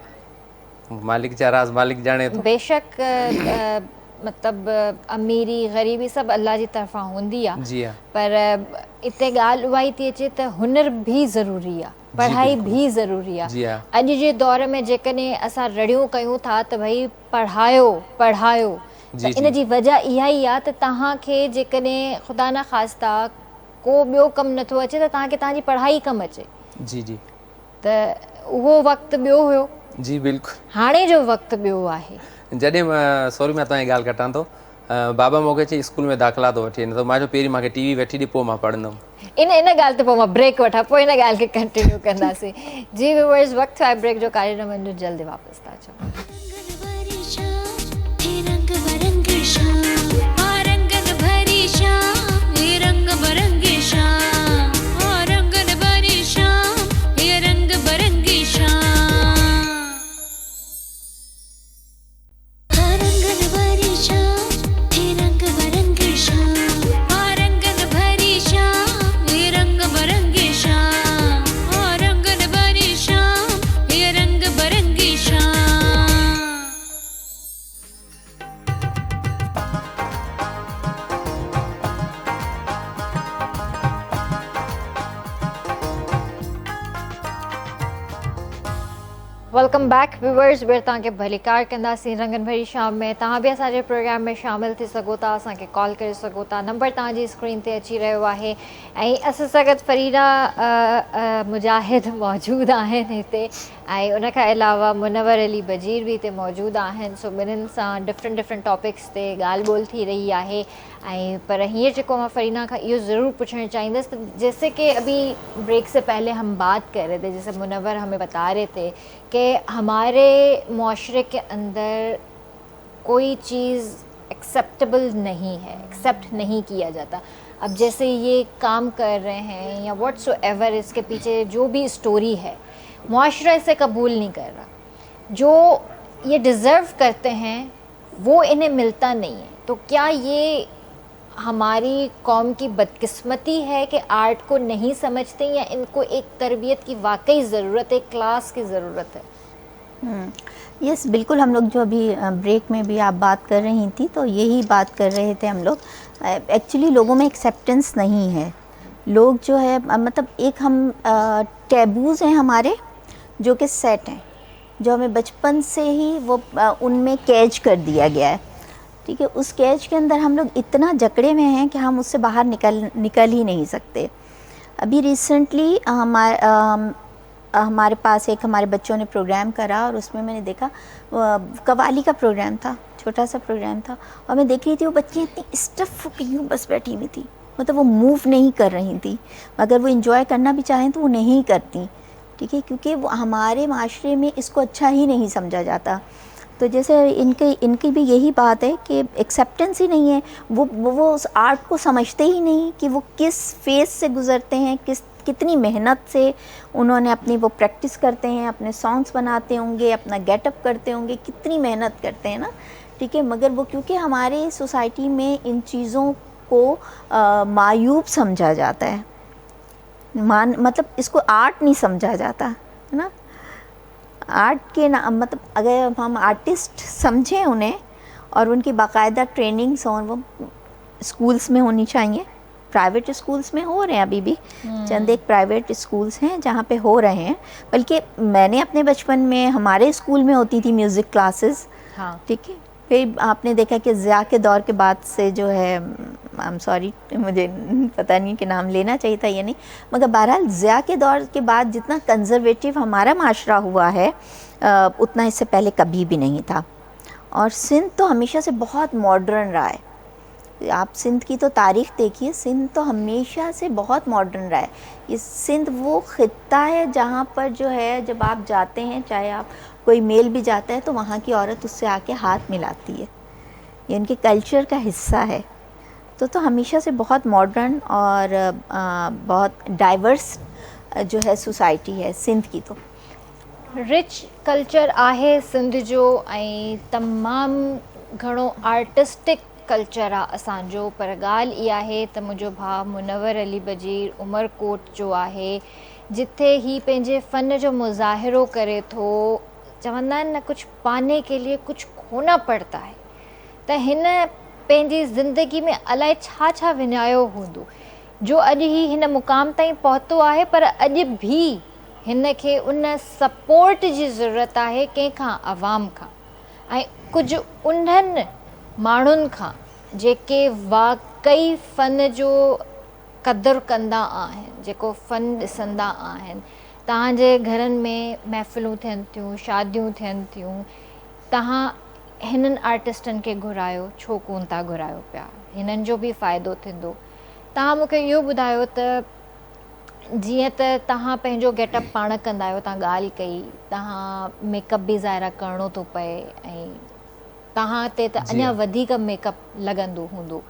मालिक जा राज़ मालिक ॼाणे थो। बेशक मतिलबु अमीरी ग़रीबी सभु अल्लाह जी तरफ़ां हूंदी आहे। जी हा। पर हिते ॻाल्हि उहा ई थी अचे त हुनर बि ज़रूरी आहे, पढ़ाई बि ज़रूरी आहे। जी हा। अॼु जे दौर में जेकॾहिं असां रड़ियूं कयूं था त भई पढ़ायो पढ़ायो, त इन जी वजह इहा ई आहे त तव्हांखे जेकॾहिं ख़ुदा न ख़ास्ता को ॿियो कमु नथो अचे त तव्हांखे तव्हांजी पढ़ाई कमु अचे। जी जी। त उहो वक़्तु ॿियो हुयो। जी बिल्कुलु। हाणे जो वक़्तु ॿियो आहे। जॾहिं मां सॉरी मां तव्हांजी ॻाल्हि कटां थो, बाबा मूंखे चई स्कूल में दाख़िला थो वठी न त मां चयो पहिरीं मूंखे टीवी वेठी ॾे पोइ मां पढ़ंदुमि। इन ॻाल्हि ते पोइ मां ब्रेक वठां, पोइ इन ॻाल्हि खे कंटिन्यू कंदासीं। जी व्यूअर्स, वक़्तु आहे ब्रेक जो, कार्यक्रम जो जल्दी वापसि था अचूं। वेलकम बैक व्यूअर्स, ॿीहर तव्हांखे भलीकार कंदासीं रंगन भरी शाम में। तव्हां बि असांजे प्रोग्राम में शामिल थी सघो था, असांखे कॉल करे सघो था। नंबर तव्हांजी स्क्रीन ते अची रहियो आहे। ऐं असां सां गॾु फरीदा मुजाहिद मौजूदु आहिनि हिते, ऐं उनखां अलावा मुनवर अली बजीर बि हिते मौजूदु आहिनि। सो ॿिन्हिनि सां डिफरेंट टॉपिक्स ते ॻाल्हि ॿोल थी रही आहे। ऐं पर हींअर जेको मां फरीदा खां इहो ज़रूर पूछणु चाहींदसि, तो जैसे कि अभी ब्रेक से पहले हम बात कर रहे थे, जैसे मुनवर हमें बता रहे थे कि हमारे माशरे के अंदर कोई चीज़ एक्सेप्टेबल नहीं है, एक्सेप्ट नहीं किया जाता। अब जैसे ये काम कर रहे हैं या व्हाट्सएवर, इसके पीछे जो भी स्टोरी है, माशरा इसे कबूल नहीं कर रहा। जो ये डिज़र्व करते हैं वो इन्हें मिलता नहीं है। तो क्या ये हमारी कौम की बदकिस्मती है कि आर्ट को नहीं समझते, या इनको एक तरबियत की वाकई ज़रूरत है, क्लास की ज़रूरत है? यस, बिल्कुल। हम लोग जो अभी ब्रेक में भी आप बात कर रही थी तो यही बात कर रहे थे हम लोग। एक्चुअली लोगों में एक्सेप्टेंस नहीं है। लोग जो है मतलब एक हम टैबूज़ हैं हमारे जो कि सेट हैं, जो हमें बचपन से ही वो उनमें कैच कर दिया गया है। ठीक है, उस कैच के अंदर हम लोग इतना जकड़े में हैं कि हम उससे बाहर निकल ही नहीं सकते। अभी रिसेंटली हमारे पास एक हमारे बच्चों ने प्रोग्राम करा और उसमें मैंने देखा कव्वाली का प्रोग्राम था, छोटा सा प्रोग्राम था, और मैं देख रही थी वो बच्चियाँ इतनी स्टफ होकर यूँ बस बैठी हुई थी, मतलब वो मूव नहीं कर रही थी। अगर वो इंजॉय करना भी चाहें तो वो नहीं करती। ठीक है, क्योंकि वो हमारे माशरे में इसको अच्छा ही नहीं समझा जाता। तो जैसे इनकी भी यही बात है कि एक्सेप्टेंस ही नहीं है। वो उस आर्ट को समझते ही नहीं कि वो किस फेज से गुज़रते हैं, कितनी मेहनत से उन्होंने अपनी वो प्रैक्टिस करते हैं, अपने सॉन्ग्स बनाते होंगे, अपना गेटअप करते होंगे, कितनी मेहनत करते हैं ना। ठीक है, मगर वो क्योंकि हमारे सोसाइटी में इन चीज़ों को मायूब समझा जाता है, मतलब इसको आर्ट नहीं समझा जाता है ना। आर्ट के नाम मतलब अगर हम आर्टिस्ट समझें उन्हें और उनकी बाकायदा ट्रेनिंग्स और वो स्कूल्स में होनी चाहिए। प्राइवेट स्कूल्स में हो रहे हैं अभी भी, चंद एक प्राइवेट स्कूल्स हैं जहाँ पे हो रहे हैं। बल्कि मैंने अपने बचपन में हमारे स्कूल में होती थी म्यूज़िक क्लासेस। हाँ। ठीक है, फिर आपने देखा कि ज़िया के दौर के बाद से जो है, आई एम सॉरी मुझे पता नहीं कि नाम लेना चाहिए था या नहीं, मगर बहरहाल ज़िया के दौर के बाद जितना कंजर्वेटिव हमारा माशरा हुआ है उतना इससे पहले कभी भी नहीं था। और सिंध तो हमेशा से बहुत मॉडर्न रहा है। आप सिंध की तो तारीख़ देखिए, सिंध तो हमेशा से बहुत मॉडर्न रहा है। ये सिंध वो ख़ित्ता है जहाँ पर जो है जब आप जाते हैं, चाहे आप कोई मेल भी जाता है तो वहाँ की औरत उससे आके हाथ मिलाती है, ये उनके कल्चर का हिस्सा है। तो हमेशा से बहुत मॉडर्न और बहुत डाइवर्स जो है सोसाइटी है सिंध की। तो रिच कल्चर आहे सिंध जो, ऐं तमामु घणो आर्टिस्टिक कल्चर आहे असांजो। पर ॻाल्हि इहा आहे त मुंहिंजो भाउ मुनवर अली बजीर उमरकोट जो आहे, जिथे ही पंहिंजे फ़न जो मुज़ाहिरो करे थो। चवंदा आहिनि न, कुछ पाने के लिए कुछ खोना पड़ता है। त हिन पंहिंजी ज़िंदगी में अलाए छा छा विञायो हूंदो जो अॼु ही हिन मुक़ाम ताईं पहुतो आहे। पर अॼु भी हिन खे उन सपोर्ट जी ज़रूरत आहे कंहिंखां, आवाम खां, ऐं कुझु उन्हनि माण्हुनि खां जेके वाकई फ़न जो क़दुरु कंदा आहिनि, जेको फ़न ॾिसंदा आहिनि। तव्हांजे घरनि में महफ़िलूं थियनि थियूं, शादियूं थियनि थियूं, तव्हां हिननि आर्टिस्टनि खे घुरायो, छो कोन था घुरायो पिया, हिननि जो बि फ़ाइदो थींदो। तव्हां मूंखे इहो ॿुधायो त जीअं त तव्हां पंहिंजो गेटअप पाण कंदा आहियो, तव्हां ॻाल्हि कई, तव्हां मेकअप बि ज़ाहिर करिणो थो पए ऐं तव्हां ते त अञा वधीक मेकअप लॻंदो हूंदो,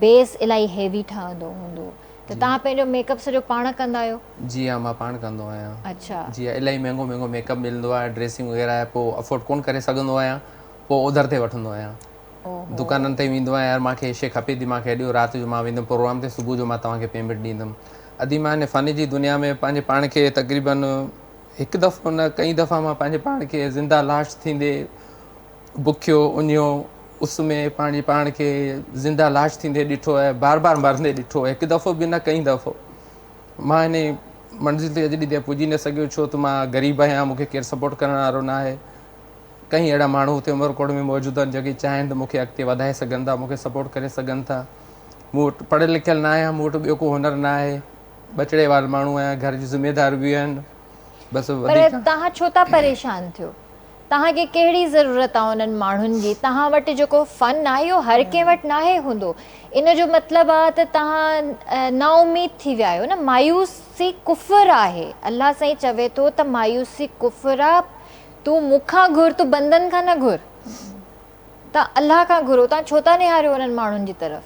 बेस इलाही हेवी ठहंदो हूंदो, त तव्हां पंहिंजो मेकअप सॼो पाण कंदा आहियो? जी हाँ, मां पाण कंदो आहियां। अच्छा जी, इलाही महांगो महांगो मेकअप मिलंदो आहे, ड्रेसिंग वग़ैरह पोइ अफोर्ड कोन करे सघंदो आहियां, पोइ उधर ते वठंदो आहियां, दुकाननि ते वेंदो आहियां, यार मूंखे शइ खपे थी, मूंखे अॼु राति जो मां वेंदुमि प्रोग्राम ते, सुबुह जो मां तव्हांखे पेमेंट ॾींदुमि। अॼु मां हिन फ़न जी दुनिया में पंहिंजे पाण खे तक़रीबन हिकु दफ़ो न कई दफ़ा मां पंहिंजे पाण खे ज़िंदा लाश थींदे बुखियो उञियो उस में पंहिंजे पाण खे ज़िंदा लाश थींदे ॾिठो आहे, बार बार मरंदे ॾिठो आहे, हिकु दफ़ो बि न कई दफ़ो। मां हिन मंज़िल ते अॼु ॾींहुं पुॼी न सघियो, छो त मां ग़रीब आहियां, मूंखे केरु सपोर्ट करण वारो न आहे। कई अहिड़ा माण्हू हुते उमरकोट में मौजूदु आहिनि जेके चाहिनि त मूंखे अॻिते वधाए सघनि था, मूंखे सपोर्ट करे सघनि था। मूं वटि पढ़ियलु लिखियलु न आहियां, मूं वटि ॿियो को हुनर न आहे, ॿचिड़े वारो माण्हू आहियां, घर जी ज़िमेदार बि आहिनि, बसि पर तव्हां छो था परेशान थियो? तव्हांखे कहिड़ी ज़रूरत आहे उन्हनि माण्हुनि जी? तव्हां वटि जेको फ़न आहे इहो हर कंहिं वटि न आहे हूंदो, इन जो मतिलबु आहे त तव्हां नाउमीद थी विया आहियो न। मायूसी कुफ़र आहे, अलाह साईं चवे थो त मायूसी कुफ़र आहे, तूं मूंखां घुर, तूं बंदनि खां न घुर, तव्हां अलाह खां घुरो। तव्हां छो था निहारियो उन्हनि माण्हुनि जी तरफ़?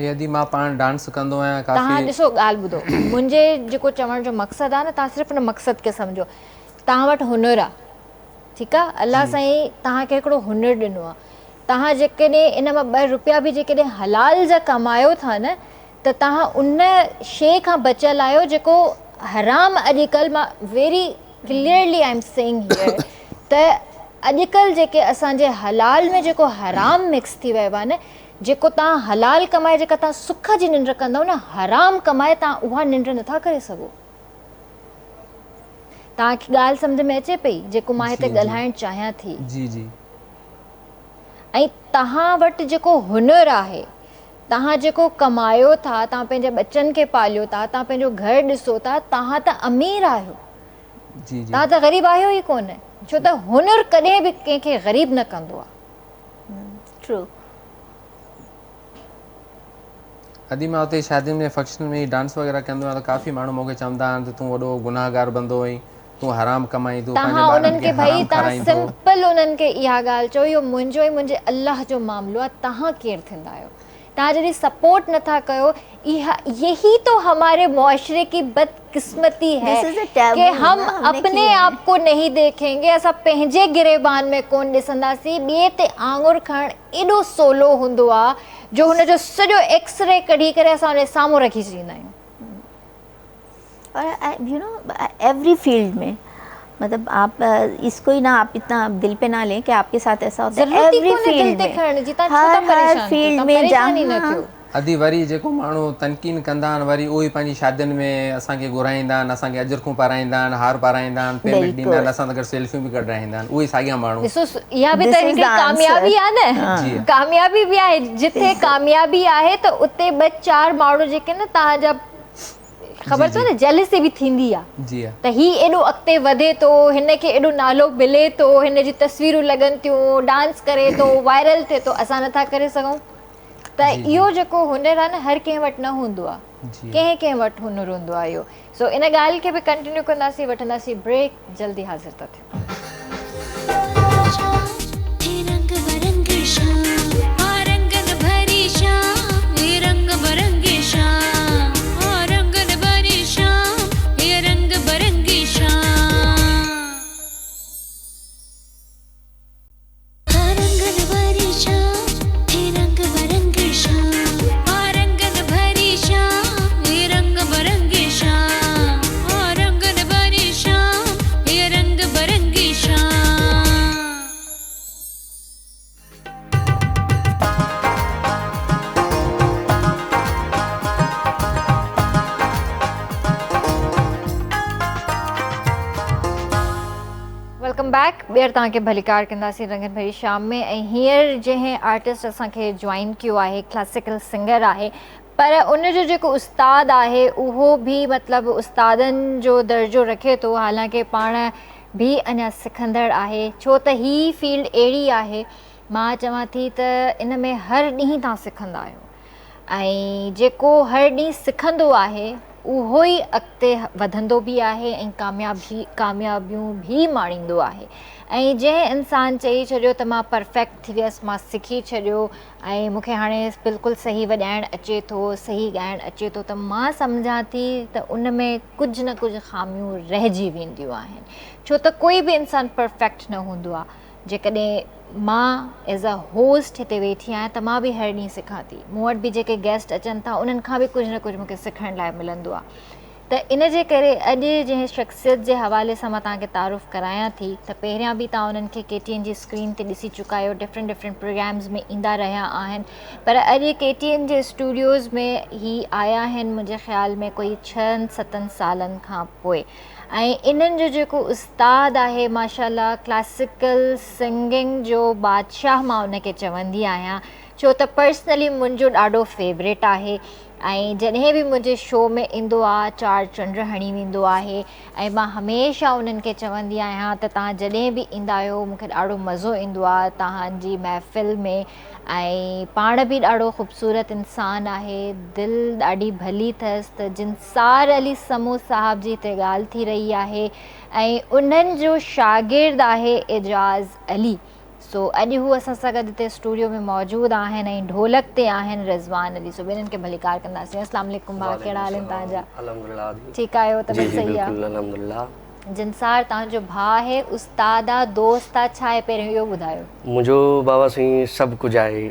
यदि मां पाण डांस कंदो आहियां, तव्हां ॾिसो, ॻाल्हि ॿुधो, मुंहिंजे जेको चवण जो मक़सदु आहे न, तव्हां सिर्फ़ु हुन मक़सद खे सम्झो। तव्हां वटि हुनुरु आहे, ठीकु आहे, अलाह साईं तव्हांखे हिकिड़ो हुनुरु ॾिनो आहे, तव्हां जेकॾहिं इन मां 2 रुपया बि जेकॾहिं हलाल जा कमायो था न, त तव्हां उन शइ खां बचियलु आहियो जेको हराम अॼुकल्ह, मां very clearly I am saying here त अॼुकल्ह जेके असांजे हलाल में जेको हराम मिक्स थी वियो आहे न, जेको तव्हां हलाल कमाए, जेका तव्हां सुख जी निंड कंदव न, हराम कमाए तव्हां उहा निंड नथा करे सघो। तव्हांखे ॻाल्हि सम्झ में अचे पई जेको मां हिते ॻाल्हाइणु चाहियां थी? जी जी। ऐं तव्हां वटि जेको हुनुरु आहे, तव्हां जेको कमायो था, तव्हां पंहिंजे बच्चनि खे पालियो था, तव्हां पंहिंजो घरु ॾिसो था, तव्हां त अमीर आहियो, तव्हां त ग़रीब आहियो ई कोन, छो त हुनुरु कॾहिं बि कंहिंखे ग़रीब न कंदो आहे। ट्रू। अॼु मां हुते शादियुनि में फंक्शन में डांस वग़ैरह कंदो आहियां त काफ़ी माण्हू मूंखे चवंदा आहिनि त तूं वॾो गुनाहगार बंदो आहीं, तूं हराम कमाई, तूं पंहिंजे ॿारनि खे हराम खाराईंदो। तव्हां सिंपल उन्हनि खे इहा ॻाल्हि चओ, इहो मुंहिंजो ऐं मुंहिंजे अलाह जो मामिलो आहे, तव्हां केरु थींदा आहियो? तव्हां जॾहिं सपोर्ट नथा कयो, यही तो हमारे मुआशरे की बदकिस्मती है कि हम अपने आप को नहीं देखेंगे, असां पंहिंजे गिरेबान में कोन ॾिसंदासीं। ॿिए ते आङुर खणणु एॾो सवलो हूंदो आहे जो हुनजो सॼो एक्सरे कढी करे असां हुनजे साम्हूं रखी छॾींदा आहियूं। और यू नो एवरी फील्ड में, मतलब आप इसको ही ना, आप इतना दिल पे ना लें कि आपके साथ ऐसा होता है। एवरी फील्ड में, हर फील्ड में जहाँ अदी वरी जेको माण्हू तनकीन कंदा आहिनि, वरी उहे पंहिंजी शादियुनि में असांखे घुराईंदा आहिनि, असांखे अजरखूं पाराईंदा आहिनि, हार पाराईंदा आहिनि, पेमेंट ॾींदा आहिनि, असां सां गॾु सेल्फियूं बि कढाईंदा आहिनि, उहे साॻिया माण्हू। ॾिसो, इहा बि त हिकिड़ी कामयाबी आहे न, कामयाबी बि आहे। जिथे कामयाबी आहे त उते 2-4 माण्हू जेके न तव्हांजा, ख़बर अथव न, जेलसी बि थींदी आहे त हीउ एॾो अॻिते वधे थो, हिन खे एॾो नालो मिले थो, हिन जी तस्वीरूं लॻनि थियूं, डांस करे थो, वायरल थिए थो, असां नथा करे सघूं? त इहो जेको हुनुरु आहे न, हर कंहिं वटि न हूंदो आहे, कंहिं कंहिं वटि हुनुरु हूंदो आहे इहो। सो इन ॻाल्हि खे बि कंटिन्यू कंदासीं, वठंदासीं ब्रेक, जल्दी हाज़िर था थियूं। Welcome back. ॿीहर तव्हांखे भलीकार कंदासीं रंगन भरी शाम में। ऐं हींअर जंहिं आर्टिस्ट असांखे जॉइन कयो आहे, क्लासिकल सिंगर आहे, पर उनजो जेको उस्ताद आहे उहो बि मतिलबु उस्तादनि जो दर्जो रखे थो। हालांकि पाण भी अञा सिखंदड़ आहे, छो त ही फील्ड अहिड़ी आहे, मां चवां थी त इन में हर ॾींहुं तव्हां सिखंदा आहियो ऐं जेको हर ॾींहुं सिखंदो आहे उहो ई अॻिते वधंदो बि आहे ऐं कामयाबियूं बि माणींदो आहे। ऐं जंहिं इंसान चई छॾियो त मां परफेक्ट थी वियसि, मां सिखी छॾियो ऐं मूंखे हाणे बिल्कुलु सही वॼाइणु अचे थो, सही ॻाइणु अचे थो, त मां सम्झां थी त उन में कुझु न कुझु ख़ामियूं रहिजी वेंदियूं आहिनि, छो त कोई बि इंसानु परफेक्ट न हूंदो आहे। जेकॾहिं मां एज़ अ होस्ट हिते वेठी आहियां त मां बि हर ॾींहुं सिखां थी, मूं वटि बि जेके गेस्ट अचनि था उन्हनि खां बि कुझु न कुझु मूंखे सिखण लाइ मिलंदो आहे। त इन जे करे अॼु जंहिं शख़्सियत जे हवाले सां मां तव्हांखे तारुफ़ करायां थी, त पहिरियां बि तव्हां उन्हनि खे KTN जी स्क्रीन ते ॾिसी चुका आहियो, डिफरेंट प्रोग्राम्स में ईंदा रहिया आहिनि, पर अॼु KTN जे स्टूडियोज़ में ही आया आहिनि मुंहिंजे ख़्याल में कोई 6-7 सालनि खां पोइ। ऐं इन्हनि जो जेको उस्ताद आहे माशाल्लाह, क्लासिकल सिंगिंग जो बादशाह मां उनखे चवंदी आहियां, छो त पर्सनली मुंहिंजो ॾाढो फेवरेट आहे ऐं जॾहिं बि मुंहिंजे शो में ईंदो आहे 4 चंड हणी वेंदो आहे ऐं मां हमेशह उन्हनि खे चवंदी आहियां त तव्हां जॾहिं बि ईंदा आहियो मूंखे ॾाढो मज़ो ईंदो आहे तव्हांजी महफ़िल में, ऐं पाण बि ॾाढो ख़ूबसूरत इंसानु आहे, दिलि ॾाढी भली अथसि। त जिनसार अली समूह साहिब जी हिते ॻाल्हि थी रही आहे ऐं उन्हनि जो शागिर्द आहे एजाज़ अली। सो अॼु हू असां सां गॾु हिते स्टूडियो में मौजूदु आहिनि ऐं ढोलक ते आहिनि रिज़वान अली। सो ॿिन्हिनि खे भली कार कंदासीं। अस्सलाम वालेकुम भाउ, कहिड़ा हाल आहिनि तव्हांजा? ठीकु आहियो? तबियत सही आहे? जिनसार तव्हांजो भाउ आहे, उस्ताद आहे, दोस्त आहे, छा आहे पहिरियों इहो ॿुधायो? मुंहिंजो बाबा साईं सभु कुझु आहे,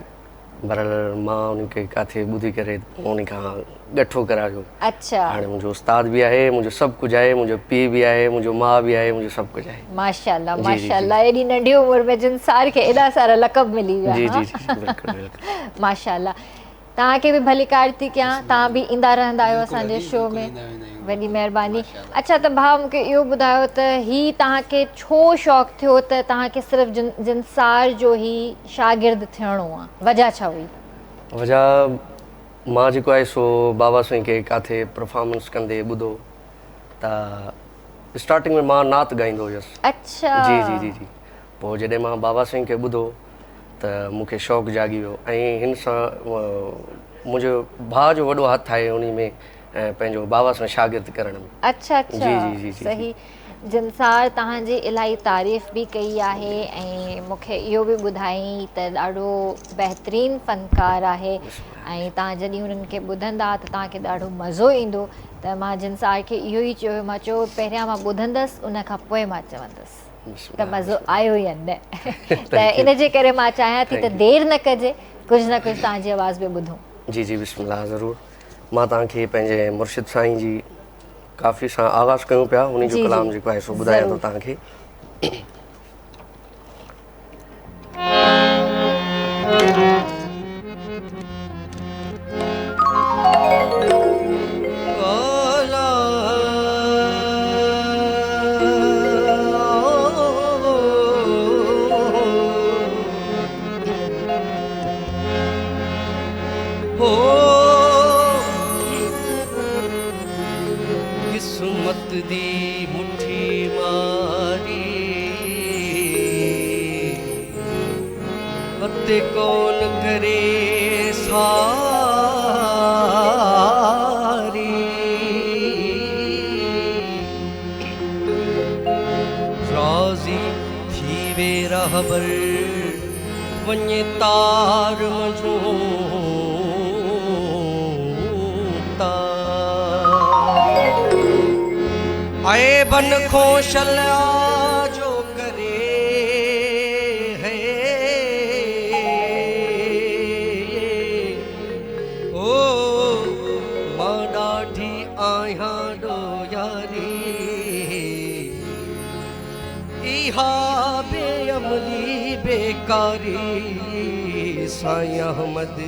पर मां उनखे किथे ॿुधी करे उन खां ॻठो करायो। अच्छा, हाणे मुंहिंजो उस्ताद बि आहे, मुंहिंजो सभु कुझु आहे, मुंहिंजो पीउ बि आहे, मुंहिंजो माउ बि आहे, मुंहिंजो सभु कुझु आहे। माशाल्लाह माशाल्लाह, एॾी नंढी उमिरि में जिनसार खे एॾा सारा लक़ब मिली विया। जी जी जी बिल्कुलु बिल्कुलु। माशाल्लाह, तव्हांखे बि भली कार थी कयां, तव्हां बि ईंदा रहंदा आहियो असांजे शो में, वॾी महिरबानी। अच्छा, त भाउ मूंखे इहो ॿुधायो त ही तव्हांखे छो शौक़ु थियो त तव्हांखे सिर्फ़ु जिनसार जो ई शागिर्द थियणो आहे, वजह छा हुई? वजह मां जेको आहे सो बाबा साईं खे किथे परफॉर्मेंस कंदे ॿुधो त स्टार्टिंग में मां नात ॻाईंदो हुयुसि। अच्छा जी जी जी जी पोइ जॾहिं मां बाबा साईं खे ॿुधो त मूंखे शौक़ु जागी वियो ऐं हिन सां मुंहिंजो भाउ जो वॾो हथु आहे उन में पंहिंजो बाबा सां शागिर्द करण में। अच्छा अच्छा, जी जी जी जी सही। जिनसार तव्हांजी इलाही तारीफ़ बि कई आहे ऐं मूंखे इहो बि ॿुधाई त ॾाढो बहितरीनु फ़नकार आहे ऐं तव्हां जॾहिं उन्हनि खे ॿुधंदा त तव्हांखे ॾाढो मज़ो ईंदो। त मां जिनसार खे इहो ई चयो, मां चयो पहिरियां मां ॿुधंदसि उन खां पोइ मां चवंदसि त मज़ो आयो या न। त इन जे करे मां चाहियां थी त देरि न कजे, कुझु न कुझु तव्हांजी आवाज़ में ॿुधूं। जी जी बिस्मिल्लाह, ज़रूरु। मां तव्हांखे पंहिंजे मुर्शिद साईं जी काफ़ी सां आगाज़ कयूं पिया, उन जो कलाम जेको आहे सो ॿुधायां थो तव्हांखे। किस्मत दी मुट्ठी मारी अते कौन करे सारी, राज़ी थी वे रहबर वञे तार मझो आए बन खोशला जो करे है ओ मां ॾाढी आहियां ॾो यारी इहा बेअमली बेकारी साईं अहमद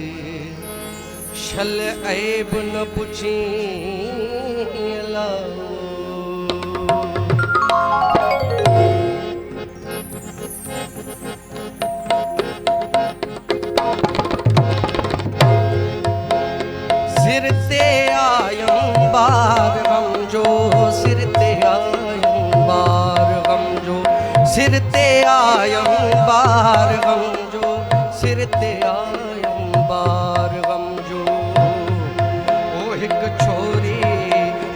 शल ऐब न पुछी अला। सिर ते आयम बार गम जो, सिर ते आयम बार गम जो, आयम बार गम जो सिर ते आयम बार गम जो ओ हिक छोरी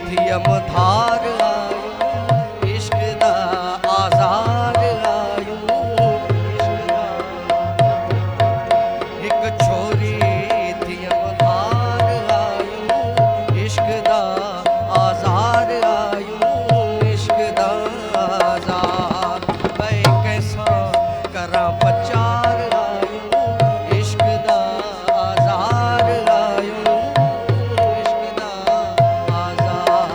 थियम धार आयूं इश्क दा आज़ार आयूं इश्क दा हिक छोरी थियम धार आयूं इश्क दा आज़ार आयूं इश्क दा आज़ार मैं कैसा करा पचार आयूं इश्क दा आज़ार आयूं इश्क दा आज़ार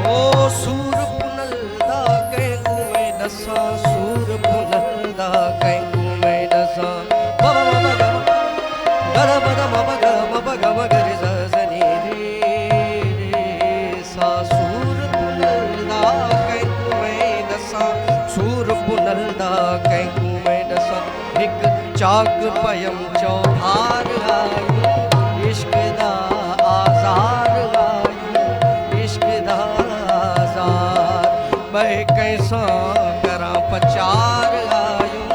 ओ सूर पुनल दा कंहिंकू में ॾसां सूर पुनल दा कंहिंकू में ॾसां बब बब गम गद बद मब गम गरि स नी रे सा सूर पुनल दा कंहिंकू में ॾसां सूर पुनल दा कंहिंकू में ॾसां हिक चाक पयम चौधार आयूं इश्क दा आज़ार आयूं इश्क दा आज़ार मैं कैसा करा पचार आयूं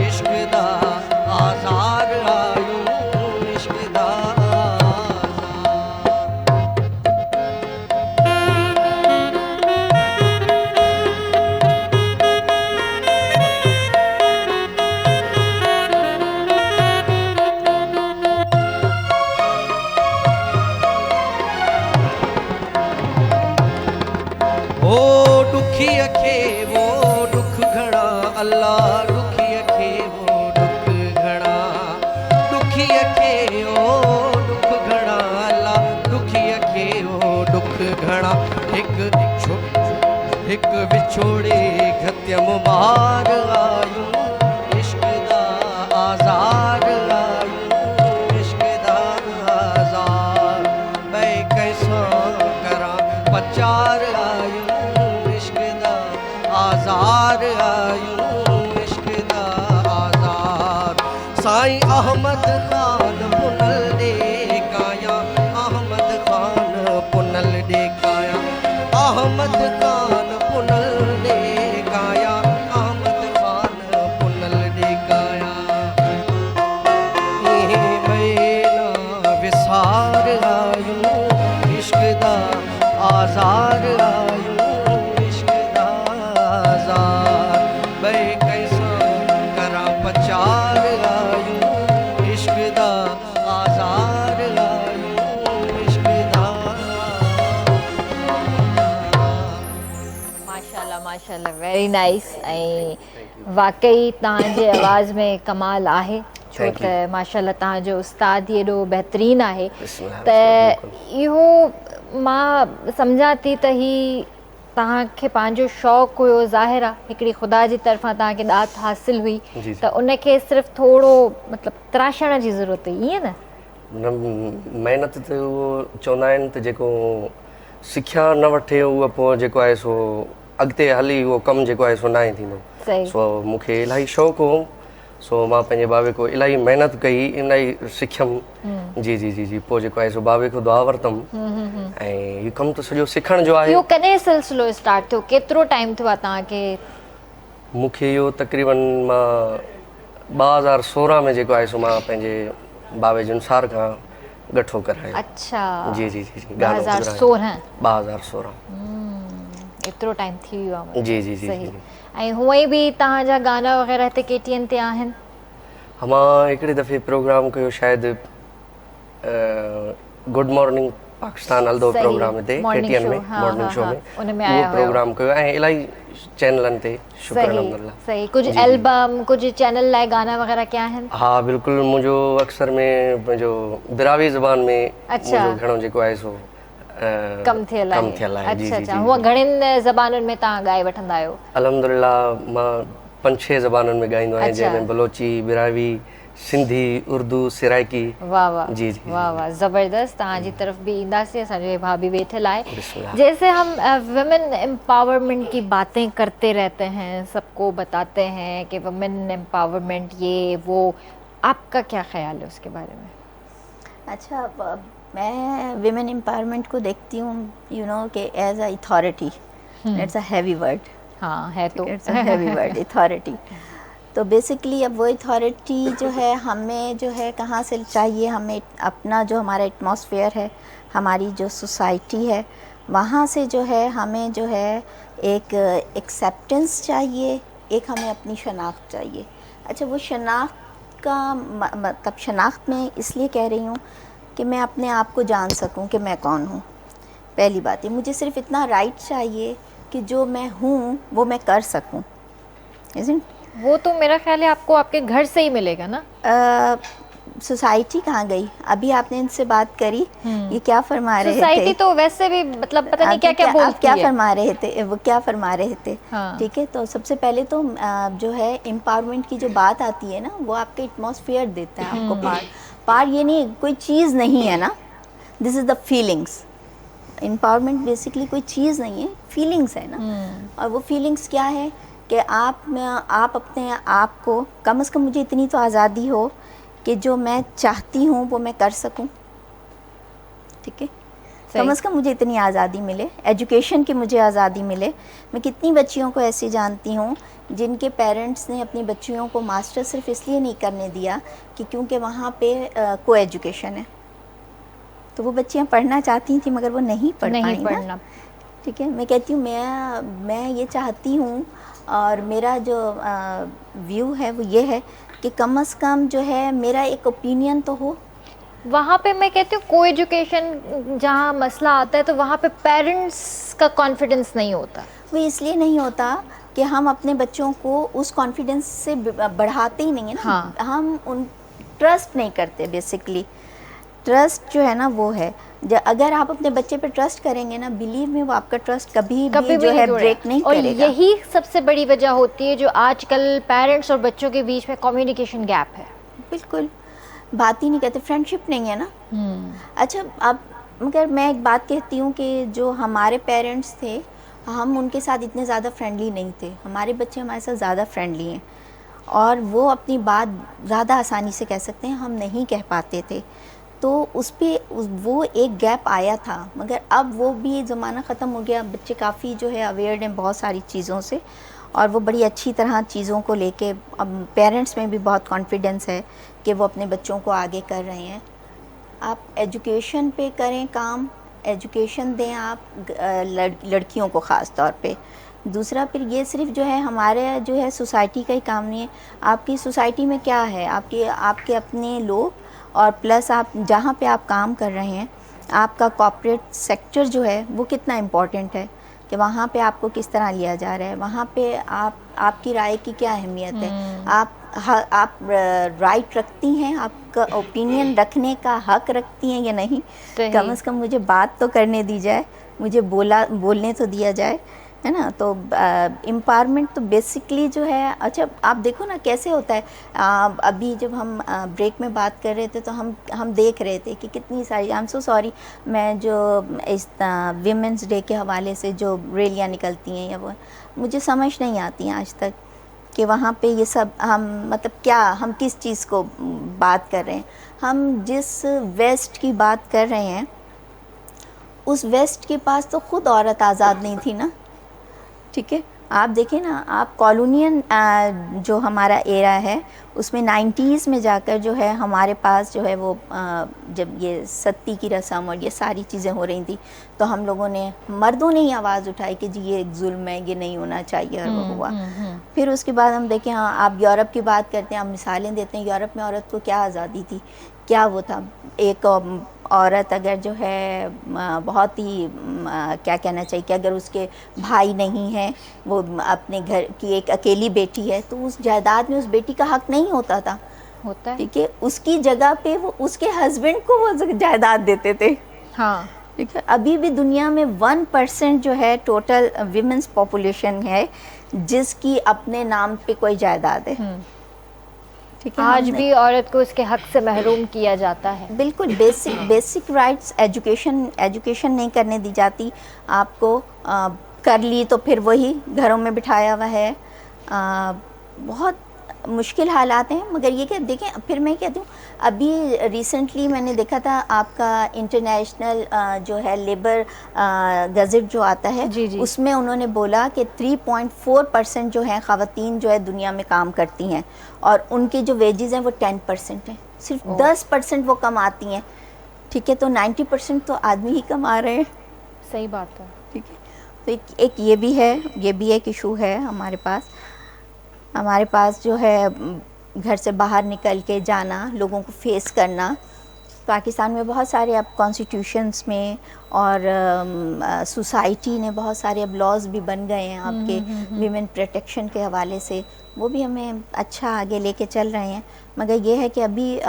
इश्क दा आज़ार आयूं इश्क दा आज़ार ओ दुखीअ खे वो दुख घणा अल्लाह दुखीअ खे वो दुख घणा दुखीअ खे ओ दुख घणा अल्लाह दुखीअ खे वो दुख घणा हिक विछोड़े घत्यम बार आयूं इश्क दा आज़ार आयूं इश्क दा आज़ार मैं कैसा करा पचार आयूं इश्क दा आज़ार आयूं इश्क दा आज़ार साईं अहमद खान पुनल ॾेकाया अहमद खान पुनल ॾेकाया अहमद खान पुनल ॾेकाया अहमद खान पुनल ॾेकाया मैना विसार आयूं इश्क दा आज़ार आयूं इश्क दा आज़ार मैं कैसा करा पचार आयूं इश्क दा आज़ार आयूं इश्क दा माशाल्लाह माशाल्लाह वेरी नाइस ऐं वाकई तव्हांजे आवाज़ में कमाल आहे छो Thank त माशाल्लाह तव्हांजो उस्ताद ई एॾो बहितरीनु आहे बिस्मिल्लाह, त बिल्कुलु। इहो मां सम्झां थी त ही तव्हांखे पंहिंजो शौक़ु हुयो ज़ाहिर आहे हिकिड़ी ख़ुदा जी तरफ़ां तव्हांखे ॾात हासिलु हुई जी। त उनखे सिर्फ़ु थोरो मतिलबु तराशण जी ज़रूरत हुई ईअं न न महिनत त उहो चवंदा आहिनि त जेको सिखिया न वठे उहो पोइ जेको आहे सो अॻिते हली उहो कमु जेको आहे सो न आहे थींदो सही सो मूंखे इलाही शौक़ु हो सो मां पंहिंजे बाबे को इलाही महिनत कई इलाही सिखियमि जी जी जी जी पोइ जेको आहे सो बाबे खां दुआ वरितमि ऐं हीउ कमु त सॼो सिखण जो आहे इहो कॾहिं सिलसिलो स्टार्ट थियो केतिरो टाइम थियो आहे तव्हांखे मूंखे इहो तक़रीबन मां 2016 में जेको आहे सो मां पंहिंजे बाबे जुनसार खां गठो करायो अच्छा जी जी जी जी गानो 2016 2016 एतिरो टाइम थी वियो आहे जी जी जी सही जी ऐं हूअं ई बि तव्हांजा गाना वग़ैरह हिते KTN ते आहिनि मां हिकिड़े दफ़े प्रोग्राम कयो शायदि गुड मॉर्निंग पाकिस्तान हलंदो सही, प्रोग्राम हिते morning KTN में show, हाँ, मॉर्निंग हाँ, शो हाँ, में उन में उहो आया हुयव। प्रोग्राम कयो ऐं इलाही चैनलनि ते शुक्र सही अलहमदुलिल्लाह सही कुझु जी, जी। एल्बम कुझु चैनल लाइ गाना वग़ैरह कया आहिनि हा बिल्कुलु मुंहिंजो अक्सर में पंहिंजो बिरावी ज़बान में अच्छा। मुंहिंजो घणो जेको आहे सो कम थियल आहे जी अच्छा जी अच्छा जी हूअं घणनि ज़बानुनि में तव्हां ॻाए वठंदा आहियो अलहमदुलिल्लाह मां 5-6 ज़बानुनि में ॻाईंदो आहियां अच्छा। जंहिंमें बलोची बिरावी सिंधी उर्दू सिराइकी वाह वाह जी जी वाह वाह ज़बरदस्त। तव्हांजी तरफ़ भी ईंदासीं, असांजे भाभी वेठल आहे। बिस्मिल्लाह। जैसे हम वुमेन एम्पावरमेंट की बातें करते रहते हैं, सबको बताते हैं कि वुमेन एम्पावरमेंट ये वो, आपका क्या ख्याल है उसके बारे में? अच्छा, मैं विमेन एम्पावरमेंट को देखती हूँ कि as a authority, it's a heavy word, हाँ है तो it's a heavy word authority. तो बेसिकली अब वो अथॉरिटी जो है हमें जो है कहाँ से चाहिए, हमें अपना जो हमारा एटमॉस्फेयर है, हमारी जो सोसाइटी है, वहाँ से जो है हमें जो है एक एक्सेप्टेंस चाहिए, एक हमें अपनी शनाख्त चाहिए। अच्छा, वो शनाख्त का मतलब शनाख्त में इसलिए कह रही हूँ कि मैं अपने आप को जान सकूँ कि मैं कौन हूँ। पहली बात है, मुझे सिर्फ इतना राइट चाहिए कि जो मैं हूँ वो मैं कर सकूँ, isn't? वो तो मेरा ख्याल है आपको आपके घर से ही मिलेगा ना। सोसाइटी कहाँ गई? अभी आपने इनसे बात करी, ये क्या फरमा रहे थे? सोसाइटी तो वैसे भी मतलब पता नहीं क्या क्या आप बोलती क्या है। फरमा रहे थे, वो क्या फरमा रहे थे? हाँ। ठीक है, तो सबसे पहले तो जो है एम्पावरमेंट की जो बात आती है ना, वो आपके एटमॉस्फेयर देता है आपको। पार ये नहीं, कोई चीज़ नहीं है ना, this is the feelings. Empowerment basically कोई चीज़ नहीं है, फीलिंग्स है ना। और वो फीलिंग्स क्या है कि आप अपने आप को कम से कम, मुझे इतनी तो आज़ादी हो कि जो मैं चाहती हूँ वो मैं कर सकूँ। ठीक है, कम से कम मुझे इतनी आज़ादी मिले, एजुकेशन की मुझे आज़ादी मिले। मैं कितनी बच्चियों को ऐसी जानती हूँ जिनके पेरेंट्स ने अपनी बच्चियों को मास्टर सिर्फ इसलिए नहीं करने दिया कि क्योंकि वहाँ पे को एजुकेशन है, तो वो बच्चियाँ पढ़ना चाहती थी मगर वो नहीं पढ़ पाई ना। ठीक है, मैं कहती हूँ मैं ये चाहती हूँ, और मेरा जो व्यू है वो ये है कि कम से कम जो है मेरा एक ओपिनियन तो हो। वहाँ पे मैं कहती हूँ को एजुकेशन जहाँ मसला आता है तो वहाँ पे पेरेंट्स का कॉन्फिडेंस नहीं होता। वो इसलिए नहीं होता कि हम अपने बच्चों को उस कॉन्फिडेंस से बढ़ाते ही नहीं है ना। हाँ। हम उन ट्रस्ट नहीं करते। बेसिकली ट्रस्ट जो है ना वो है, अगर आप अपने बच्चे पे ट्रस्ट करेंगे ना, बिलीव में वो आपका ट्रस्ट कभी भी जो है ब्रेक नहीं करेगा। और यही सबसे बड़ी वजह होती है जो आजकल पेरेंट्स और बच्चों के बीच में कम्युनिकेशन गैप है। बिल्कुल, बात ही नहीं करते, फ्रेंडशिप नहीं है ना। अच्छा, अब मगर मैं एक बात कहती हूँ कि जो हमारे पेरेंट्स थे, हम उनके साथ इतने ज़्यादा फ्रेंडली नहीं थे। हमारे बच्चे हमारे साथ ज़्यादा फ्रेंडली हैं, और वो अपनी बात ज़्यादा आसानी से कह सकते हैं, हम नहीं कह पाते थे। तो उस पर वो एक गैप आया था, मगर अब वो भी ज़माना ख़त्म हो गया। बच्चे काफ़ी जो है अवेयर हैं बहुत सारी चीज़ों से, और वो बड़ी अच्छी तरह चीज़ों को लेके, अब पेरेंट्स में भी बहुत कॉन्फिडेंस है कि वो अपने बच्चों को आगे कर रहे हैं। आप एजुकेशन पे करें काम, एजुकेशन दें आप लड़कियों को ख़ास तौर पे। दूसरा, फिर ये सिर्फ जो है हमारे जो है सोसाइटी का ही काम नहीं है। आपकी सोसाइटी में क्या है, आपके अपने लोग, और प्लस आप जहाँ पे आप काम कर रहे हैं, आपका कॉर्पोरेट सेक्टर जो है वो कितना इम्पोर्टेंट है कि वहाँ पे आपको किस तरह लिया जा रहा है, वहाँ पे आपकी राय की क्या अहमियत है, आप राइट रखती हैं, आपका ओपिनियन रखने का हक रखती हैं या नहीं। कम से कम मुझे बात तो करने दी जाए, मुझे बोलने तो दिया जाए, है ना। तो एम्पावरमेंट तो बेसिकली जो है, अच्छा आप देखो ना कैसे होता है। अभी जब हम ब्रेक में बात कर रहे थे तो हम देख रहे थे कि कितनी सारी, आई एम सो सॉरी, मैं जो इस विमेंस डे के हवाले से जो रैलियाँ निकलती हैं या वो, मुझे समझ नहीं आती हैं आज तक कि वहाँ पे ये सब हम मतलब क्या, हम किस चीज़ को बात कर रहे हैं। हम जिस वेस्ट की बात कर रहे हैं, उस वेस्ट के पास तो ख़ुद औरत आज़ाद नहीं थी ना। ठीक है, आप देखें ना, आप कॉलोनियन जो हमारा एरा है उसमें 90s में जाकर जो है हमारे पास जो है वो जब ये सती की रस्म और ये सारी चीज़ें हो रही थी, तो हम लोगों ने, मर्दों ने ही आवाज़ उठाई कि जी ये एक जुल्म है, ये नहीं होना चाहिए, और वो हुआ। फिर उसके बाद हम देखें, हाँ आप यूरोप की बात करते हैं, आप मिसालें देते हैं, यूरोप में औरत को क्या आज़ादी थी, क्या वो था। एक औरत अगर जो है बहुत ही क्या कहना चाहिए कि अगर उसके भाई नहीं है, वो अपने घर की एक अकेली बेटी है, तो उस जायदाद में उस बेटी का हक नहीं होता था। होता है, ठीक है, उसकी जगह पे वो उसके हस्बैंड को वो जायदाद देते थे। हाँ, ठीक है, अभी भी दुनिया में 1% जो है टोटल विमेंस पॉपुलेशन है जिसकी अपने नाम पे कोई जायदाद है। ठीक है, आज हमने- भी औरत को उसके हक से महरूम किया जाता है। बिल्कुल बेसिक राइट्स, एजुकेशन नहीं करने दी जाती आपको। कर ली तो फिर वही घरों में बिठाया हुआ है। बहुत मुश्किल हालात हैं, मगर ये कि देखें, फिर मैं कहती हूँ, अभी रिसेंटली मैंने देखा था आपका इंटरनेशनल जो है लेबर गज़ट जो आता है, जी, जी। उसमें उन्होंने बोला कि 3.4% जो है ख़वातीन जो है दुनिया में काम करती हैं, और उनके जो वेजेस हैं वो 10% हैं, सिर्फ 10% वो कमाती हैं। ठीक है, तो 90% तो आदमी ही कमा रहे हैं। सही बात है। ठीक है, तो एक ये भी है, ये भी एक इशू है हमारे पास जो है घर से बाहर निकल के जाना, लोगों को फेस करना। पाकिस्तान में बहुत सारे अब कॉन्स्टिट्यूशंस में और सोसाइटी ने बहुत सारे अब लॉज भी बन गए हैं आपके वीमेन प्रोटेक्शन के हवाले से, वो भी हमें अच्छा आगे लेके चल रहे हैं। मगर ये है कि अभी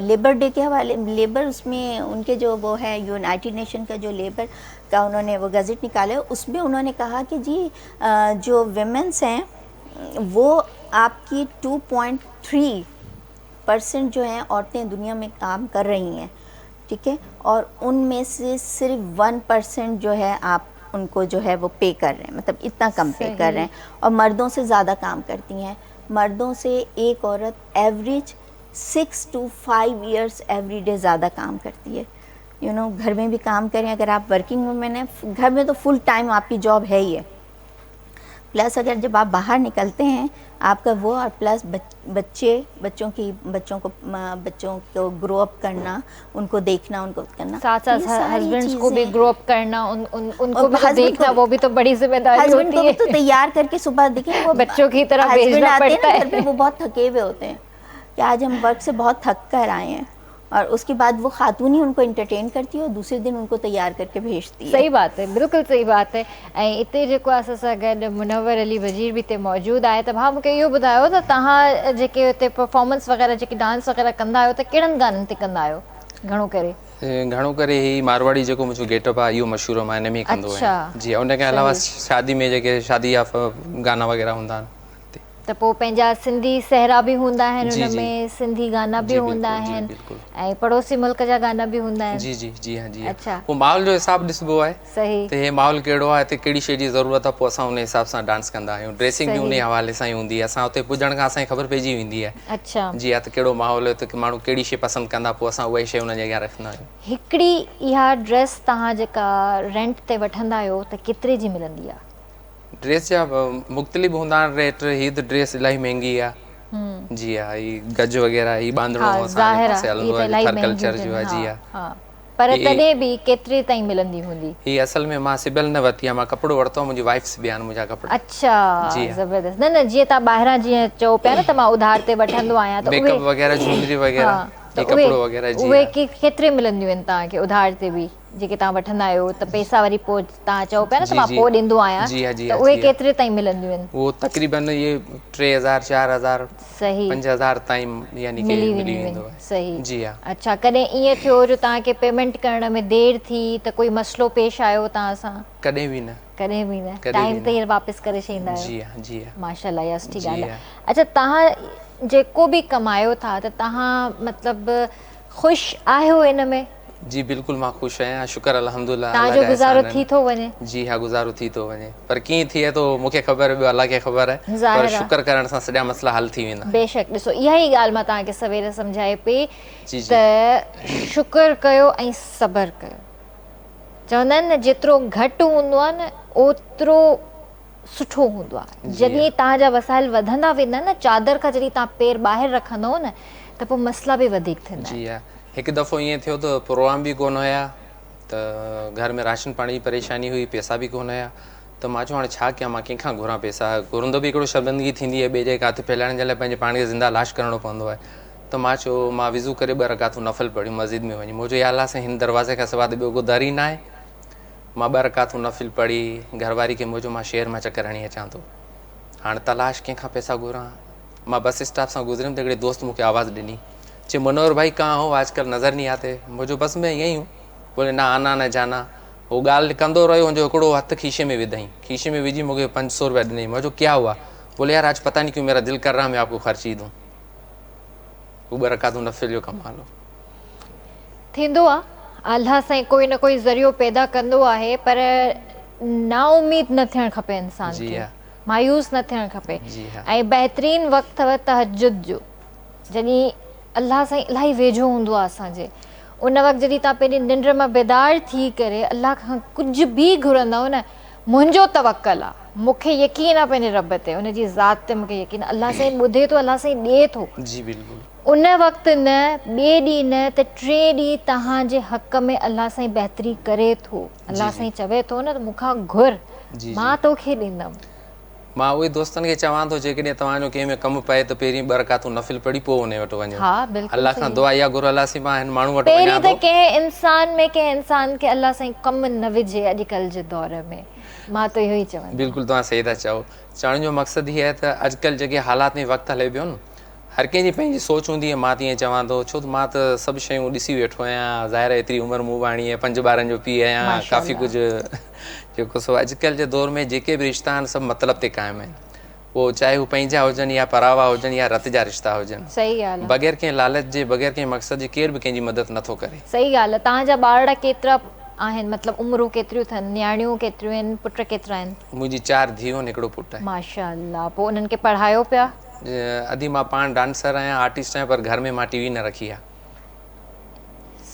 लेबर डे के हवाले, लेबर उसमें उनके जो वो है यूनाइटेड नेशन का जो लेबर का उन्होंने वो गज़ट निकाला है, उसमें उन्होंने कहा कि जी जो विमेंस हैं वो आपकी 2.3% जो हैं औरतें दुनिया में काम कर रही हैं। ठीक है, और उनमें से सिर्फ 1% जो है आप उनको जो है वो पे कर रहे हैं, मतलब इतना कम पे कर रहे हैं, और मर्दों से ज़्यादा काम करती हैं। मर्दों से एक औरत average 6 to 5 years every day ज़्यादा काम करती है। घर में भी काम करें, अगर आप वर्किंग वुमेन हैं, घर में तो फुल टाइम आपकी जॉब है ही है, प्लस अगर जब आप बाहर निकलते हैं आपका वो, और प्लस बच्चों को ग्रो अप करना, उनको देखना, उनको करना, साथ साथ ये सारी हस्बैंड्स को भी चीज़ें- ग्रो अप करना, उनको और भी तो husband देखना, को- वो भी तो बड़ी जिम्मेदारी हस्बैंड होती को भी है। तो तैयार करके सुबह देखिए वो बच्चों की तरह husband भेजना आते हैं पड़ता ना है। घर पे, वो बहुत थके हुए होते हैं कि आज हम वर्क से बहुत थक कर आए हैं, और उसके बाद वो खातून ही उनको एंटरटेन करती है और दूसरे दिन उनको तैयार करके भेजती है। सही बात है, बिल्कुलु सही बात है। ऐं हिते जेको आहे असां सां गॾु मुनव्वर अली वज़ीर बि हिते मौजूदु आहे। त भाउ मूंखे इहो ॿुधायो त तव्हां जेके हुते परफॉर्मेंस वग़ैरह जेके डांस वग़ैरह कंदा आहियो त कहिड़नि गाननि ते कंदा आहियो घणो करे? घणो करे ही मारवाड़ी जेको मुंहिंजो गेटअप आहे इहो मशहूरु आहे, मां हिन में ई कंदो अच्छा। आहियां। जी, उनखे अलावा शादी में जेके शादी या गाना वग़ैरह हूंदा आहिनि त पोइ पंहिंजा सिंधी सहरा बि हूंदा आहिनि, जी, हुन जी। में सिंधी गाना बि जी, हूंदा बिल्कुलु, जी, आहिनि, बिल्कुलु। ऐं पड़ोसी मुल्क जा गाना बि हूंदा आहिनि। जी हाँ जी हाँ। अच्छा। वो माहौल जो हिसाब ॾिसबो आहे सही। त हे माहौल कहिड़ो आहे, हिते कहिड़ी शइ जी ज़रूरत आहे, पोइ असां उन हिसाब सां डांस कंदा आहियूं। ड्रेसिंग बि उन हवाले सां ई हूंदी आहे, असां हुते पुॼण खां असांखे ख़बर पइजी वेंदी आहे अच्छा। जी हा, त कहिड़ो माहौल आहे, त माण्हू कहिड़ी शइ पसंदि कंदा, पोइ असां उहा ई शइ उनजे अॻियां रखंदा आहियूं। हिकिड़ी इहा ड्रेस तव्हां जेका रेंट ते वठंदा आहियो त केतिरे जी मिलंदी आहे? ड्रेस जा मुख़्तलिफ़ हूंदा आहिनि रेट। हीअ त ड्रेस इलाही महांगी आहे। जी हा, ही गज वग़ैरह ही बांधणो हा, असांजे ज़ाहिर पासे आहे, हलंदो इहे त आहे, इलाही थर महांगियूं कल्चर जो आहे। जी आहिनि। हा, हा, पर तॾहिं बि केतिरे ताईं मिलंदी हूंदी? ही असल में मां सिबियल न वरिती आहे, मां कपिड़ो वरितो आहे, मुंहिंजी वाइफ सिबिया आहिनि मुंहिंजा कपिड़ा। अच्छा, जी हा। ज़बरदस्त। न जीअं तव्हां ॿाहिरां जीअं चओ पिया न त मां उधार ते वठंदो आहियां, त मेकअप वग़ैरह, ज्वेलरी वग़ैरह, हा, ही कपिड़ो वग़ैरह। जी उहे हा। केतिरे मिलंदियूं आहिनि तव्हांखे उधार ते बि जेके तव्हां वठंदा आहियो, त पैसा वरी पोइ तव्हां चओ पिया न त जी, मां जी। पोइ ॾींदो आहियां, जी हा, जी त हा, उहे जी हा। केतिरे ताईं मिलंदियूं आहिनि? वो तक़रीबन ये 3000 4000 सही 5000 ताईं यानी कि मिली मिली वेंदियूं वेंदो आहिनि। आहे। सही। जी हा। अच्छा, कॾहिं ईअं थियो जो तव्हांखे पेमेंट करण में देरि थी त कोई मसइलो पेश आयो तव्हां सां? कॾहिं बि न। कॾहिं बि न, कॾहिं टाइम बि ते न। ई वापसि करे छॾींदा आहियो? जी हाँ, जी हाँ। माशाल्लाह, इहा सुठी जी ॻाल्हि आहे। हा। अच्छा, तव्हां जेको बि कमायो था त तव्हां मतिलबु ख़ुशि आहियो इन में? जी बिल्कुलु, मां ख़ुशि आहियां, शुक्र अल्हम्दुलिल्लाह। तव्हांजो गुज़ारो थी थो वञे? जी हाँ, गुज़ारो थी थो वञे, पर कीअं थिए थो मूंखे ख़बर, ॿियो अलाह खे ख़बर आहे, पर ज़ाहिर आहे। शुक्र करण सां सॼा मसइला हल थी वेंदा। बेशक, ॾिसो इहा ई ॻाल्हि मां तव्हांखे सवेर सम्झाए पई जी, जी। त शुक्र कयो ऐं सबर कयो। चवंदा आहिनि न, जेतिरो घटि हूंदो आहे न ओतिरो सुठो हूंदो आहे। जॾहिं तव्हांजा वसाइल वधंदा वेंदा न, चादर खां जॾहिं तव्हां पेर ॿाहिरि रखंदव न त पोइ मसइला बि वधीक थींदा आहिनि। जी हा, हिकु दफ़ो ईअं थियो त प्रोग्राम बि कोन हुया, त घर में राशन पाणी जी परेशानी हुई, पैसा बि कोन हुया, त मां चयो हाणे छा कयां, मां कंहिंखां घुरां पैसा? घुरंदो बि हिकिड़ो शर्मिंदगी थींदी आहे, ॿिए जे हथु फैलाइण जे लाइ पंहिंजे पाण खे ज़िंदा लाश करिणो पवंदो आहे। त मां चयो मां विज़ू करे 2 रकातूं नफ़िल पढ़ियूं मस्जिद में वञी, मुंहिंजो या अल्लाह से हिन दरवाज़े खां सवाइ ॿियो को दर ई न आहे। मां 2 रकातूं नफ़िल पढ़ी, घरवारी खे मुंहिंजो मां शहर मां चकर हणी अचां थो, हाणे तलाश कंहिंखां पैसा घुरां? मां बस स्टॉप सां गुज़रियुमि त हिकिड़े दोस्त मूंखे आवाज़ ॾिनी, चए मुनव्वर भाई कहाँ हो, आजकल नज़र नहीं आते। मुझे बस में यहीं हूँ। बोले ना आना न जाना। वो ॻाल्हि कंदो रहियो, मुंहिंजो हिकिड़ो हथु खीसे में विधई, खीसे में विझी मूंखे 500 रुपया ॾिनई। मुंहिंजो क्या हुआ? बोले यार आज पता नहीं क्यों मेरा दिल कर रहा मैं आपको खर्ची दूँ। उहो 2 रकातूं नफ़िल जो कमाल हो। थींदो आहे, अलाह साईं कोई न कोई ज़रियो पैदा कंदो आहे, पर ना उम्मीद न थियणु खपे इंसान जी खे, हा। मायूस न थियणु खपे। जी हा। ऐं बहितरीनु वक़्तु अथव तहजुद जो, जॾहिं अलाह साईं इलाही वेझो हूंदो आहे असांजे। उन वक़्तु जॾहिं तव्हां पंहिंजी निंड मां बेदार थी करे अलाह खां कुझु बि घुरंदव न, मुंहिंजो तवक्कल आहे, मूंखे यकीन आहे पंहिंजे रब ते, उनजी ज़ात ते मूंखे यकीन आहे, अलाह साईं ॿुधे थो, अलाह साईं ॾिए थो। जी बिल्कुलु। उन वक़्तु न, ॿिए ॾींहुं न त 3 ॾींहं तव्हांजे हक़ में अलाह साईं बहितरी करे थो। अलाह साईं चवे थो न त मूंखां घुर, मां तोखे ॾींदमि। मां उहे दोस्तनि खे चवां थो, जेकॾहिं तव्हांजो कंहिं में कमु पए त पहिरीं 2 रकातूं नफ़िल पढ़ी पोइ उन वटि वञो। हा बिल्कुलु अलाह खां दुआ इहा घुर, अलाह साईं मां हिन माण्हू वटि पहिरीं वञां त थो। कंहिं इंसान खे अलाह साईं कमु न विझे अॼुकल्ह जे दौर में, मां त इहो ई चवंदमि। बिल्कुलु तव्हां सही था चओ। चवण जो मक़सदु इहो आहे त अॼुकल्ह जेके हालात में वक़्तु हले पियो न, हर कंहिंजी पंहिंजी सोच हूंदी आहे। मां त ईअं चवां थो, छो त मां त सभु शयूं ॾिसी वेठो आहियां, ज़ाहिर आहे एतिरी उमिरि मूं बाणी आहे, 5 ॿारनि जो पीउ आहियां, काफ़ी कुझु जेको सो अॼुकल्ह जे दौर में जेके बि रिश्ता आहिनि सभु मतिलब ते क़ाइमु आहिनि, पोइ चाहे हू पंहिंजा हुजनि या परावा हुजनि या रत जा रिश्ता हुजनि। सही ॻाल्हि आहे, बग़ैर कंहिं लालच जे, बग़ैर कंहिं मक़सद जे केर बि कंहिंजी मदद नथो करे। सही ॻाल्हि आहे। तव्हांजा ॿार केतिरा आहिनि, मतिलबु उमिरूं केतिरियूं अथनि, न्याणियूं केतिरियूं आहिनि, पुट केतिरा आहिनि? मुंहिंजी 4 धीअरूं आहिनि, 1 पुटु आहे। माशाअल्लाह। पोइ उन्हनि खे पढ़ायो पिया? अदी मां पाण डांसर आहियां, आर्टिस्ट आहियां, पर घर में मां टीवी न रखी आहे।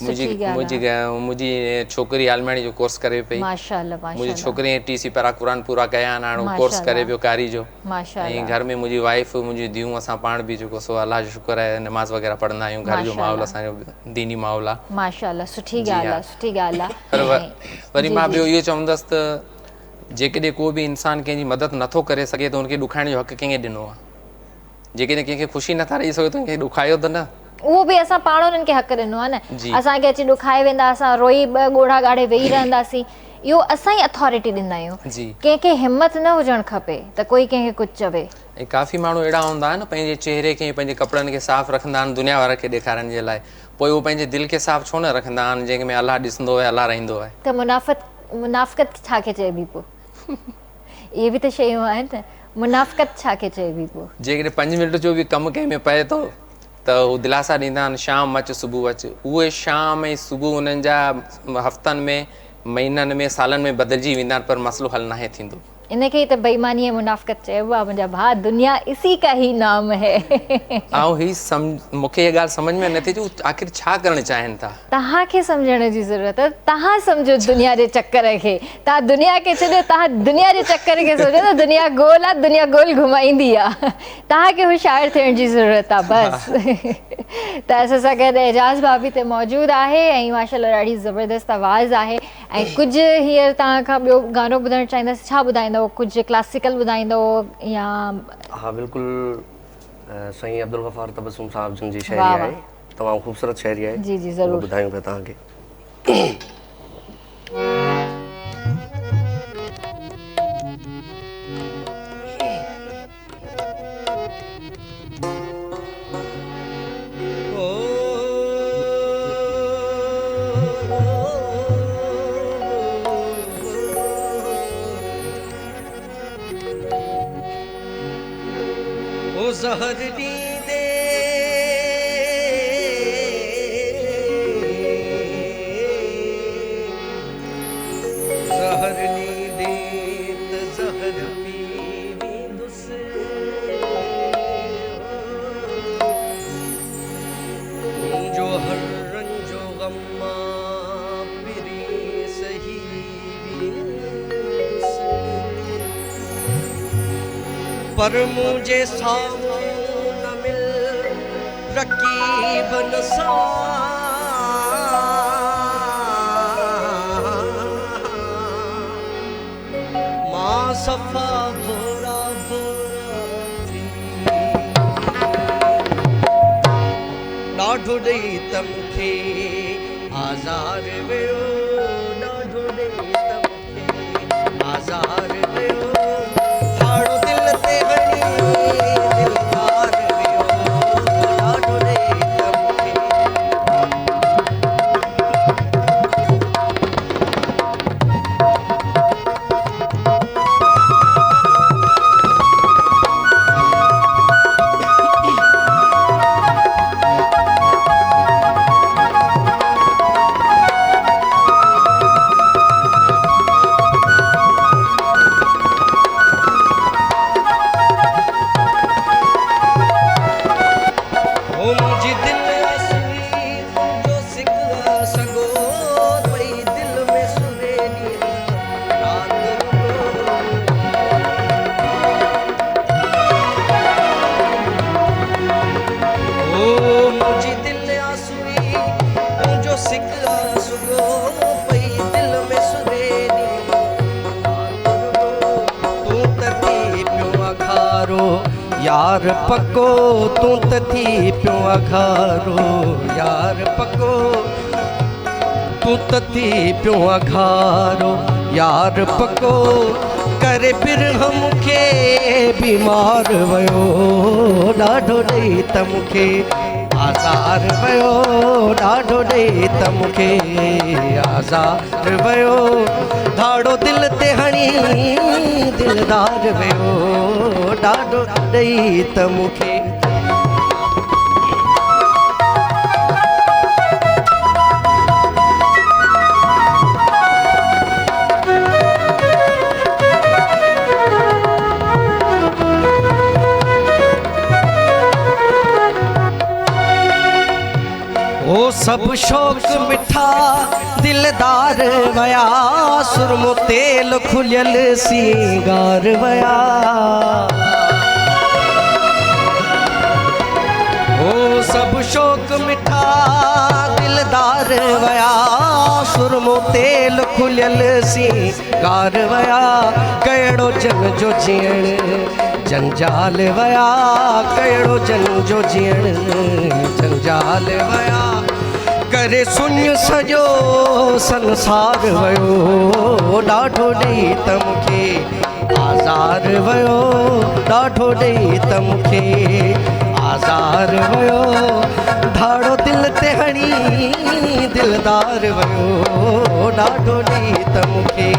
मुंहिंजी छोकिरी आलमाड़ी जो कोर्स करे पई। माशाअल्लाह मुंहिंजी माशाअल्लाह छोकिरी TC पारां क़ुरान पूरा कया आहिनि, हाणे कोर्स करे पियो कारी जो। ऐं घर में मुंहिंजी वाइफ, मुंहिंजी धीअरूं, असां पाण बि जेको सो अलाह जो शुक्र आहे नमाज़ वग़ैरह पढ़ंदा आहियूं। घर जो माहौल असांजो दीनी माहौल आहे। माशाअल्लाह, सुठी ॻाल्हि आहे, सुठी ॻाल्हि आहे। पर वरी मां ॿियो इहो चवंदुसि त जेकॾहिं को बि इंसान कंहिंजी मदद नथो करे सघे त हुनखे ॾुखाइण जो हक़ कंहिंखे ॾिनो आहे? जेकॾहिं कंहिंखे ख़ुशी नथा ॾेई सघो त कंहिंखे ॾुखायो त न। उहो बि असां पाण उन्हनि खे हक़ ॾिनो आहे न। असांखे अची ॾुखाए वेंदा, असां रोई 2 ॻोढ़ा ॻाढ़े वेही रहंदासीं, इहो असां ई अथॉरिटी ॾींदा आहियूं। कंहिंखे हिमत न हुजणु खपे त कोई कंहिंखे कुझु चवे। ऐं काफ़ी माण्हू अहिड़ा हूंदा आहिनि पंहिंजे चहिरे खे, पंहिंजे कपिड़नि खे साफ़ु रखंदा आहिनि दुनिया वारे खे ॾेखारण जे लाइ, पोइ उहो पंहिंजे दिलि खे साफ़ु छो न रखंदा आहिनि जंहिं में अलाह ॾिसंदो आहे, अलाह रहंदो आहे। त मुनाफ़िक़त छा खे चइबी पोइ? इहे बि त शयूं आहिनि न, मुनाफ़िक़त छा खे चइबी पोइ? जेकॾहिं 5 मिंट जो बि कमु कंहिं में पए थो त हू दिलासा ॾींदा आहिनि, शाम अचु सुबुह अचु। उहे शाम ऐं सुबुह उन्हनि जा हफ़्तनि में, महीननि में, सालनि में बदिलजी वेंदा आहिनि, पर मसइलो हल नाहे थींदो। इनखे ई त बेईमानी ऐं मुनाफ़िक़त चइबो आहे मुंहिंजा भाउ, दुनिया इसी का ही नाम है। मूंखे इहा ॻाल्हि सम्झ में नथी अचे, आख़िर छा करणु चाहिनि था? तव्हांखे सम्झण जी ज़रूरत आहे। तव्हां सम्झो दुनिया जे चकर खे, तव्हां दुनिया खे छॾियो, तव्हां दुनिया जे चकर खे सोचो त दुनिया गोल आहे, दुनिया गोल घुमाईंदी आहे। तव्हांखे होशियारु थियण जी ज़रूरत आहे बसि। त असां सां गॾु एजाज़ भाभी ते मौजूदु आहे ऐं माशाअल्लाह ॾाढी ज़बरदस्त आवाज़ु आहे। ऐं कुझु हींअर तव्हां खां ॿियो गानो ॿुधणु चाहींदसि, छा ॿुधाईंदव? कुझु क्लासिकल ॿुधाईंदव या? हाँ बिल्कुलु, साईं अब्दुल गफ़ार तबस्सुम साहब जिन जी शायरी आहे, तमामु ख़ूबसूरत शायरी आहे। जी जी ज़रूरु ॿुधायूं पिया तव्हांखे। ज़हर ॾींदे ज़हर ॾींदे त ज़हर पी वेंदुसि, मुंहिंजो हर रंजो ग़म मां पिरी सही वेंदुसि, पर मुंहिंजे साम्हूं न मिल रकीब न सां, मां सफ़ा भोरा भोरा थी, ॾाढो ॾेई त मूंखे आज़ार वियो, ॾाढो ॾेई त मूंखे आज़ार वियो, ठाड़ो दिल ते हणी दिलदार वियो, ॾाढो ॾेई त मूंखे। अघारो यार पको तूं त थी पियो अघारो यार पको तूं त थी पियो अघारो यार पको करे बिरह मूंखे बीमार वियो ॾाढो ॾेई त मूंखे आज़ार वियो ॾाढो ॾेई त मूंखे आज़ार वियो धाड़ो दिल ते हणी दिलदार वियो ॾाढो ॾेई त मूंखे ओ सब शौक़ मिठा दिलदार वया सुरमो तेल खुलियल सिंगार वया ओ सब शौक़ मिठा दिलदार वया सुरमो तेल खुलियल सिंगार वया कहिड़ो जन जो जीअण जंजाल वया कहिड़ो जन जो जीअण जंजाल वया करे सुन सॼो संसार वियो ॾाढो ॾेई त मूंखे आज़ार वियो ॾाढो ॾेई त मूंखे आज़ार वियो धाड़ो दिल ते हणी दिलदार वियो ॾाढो ॾेई त मूंखे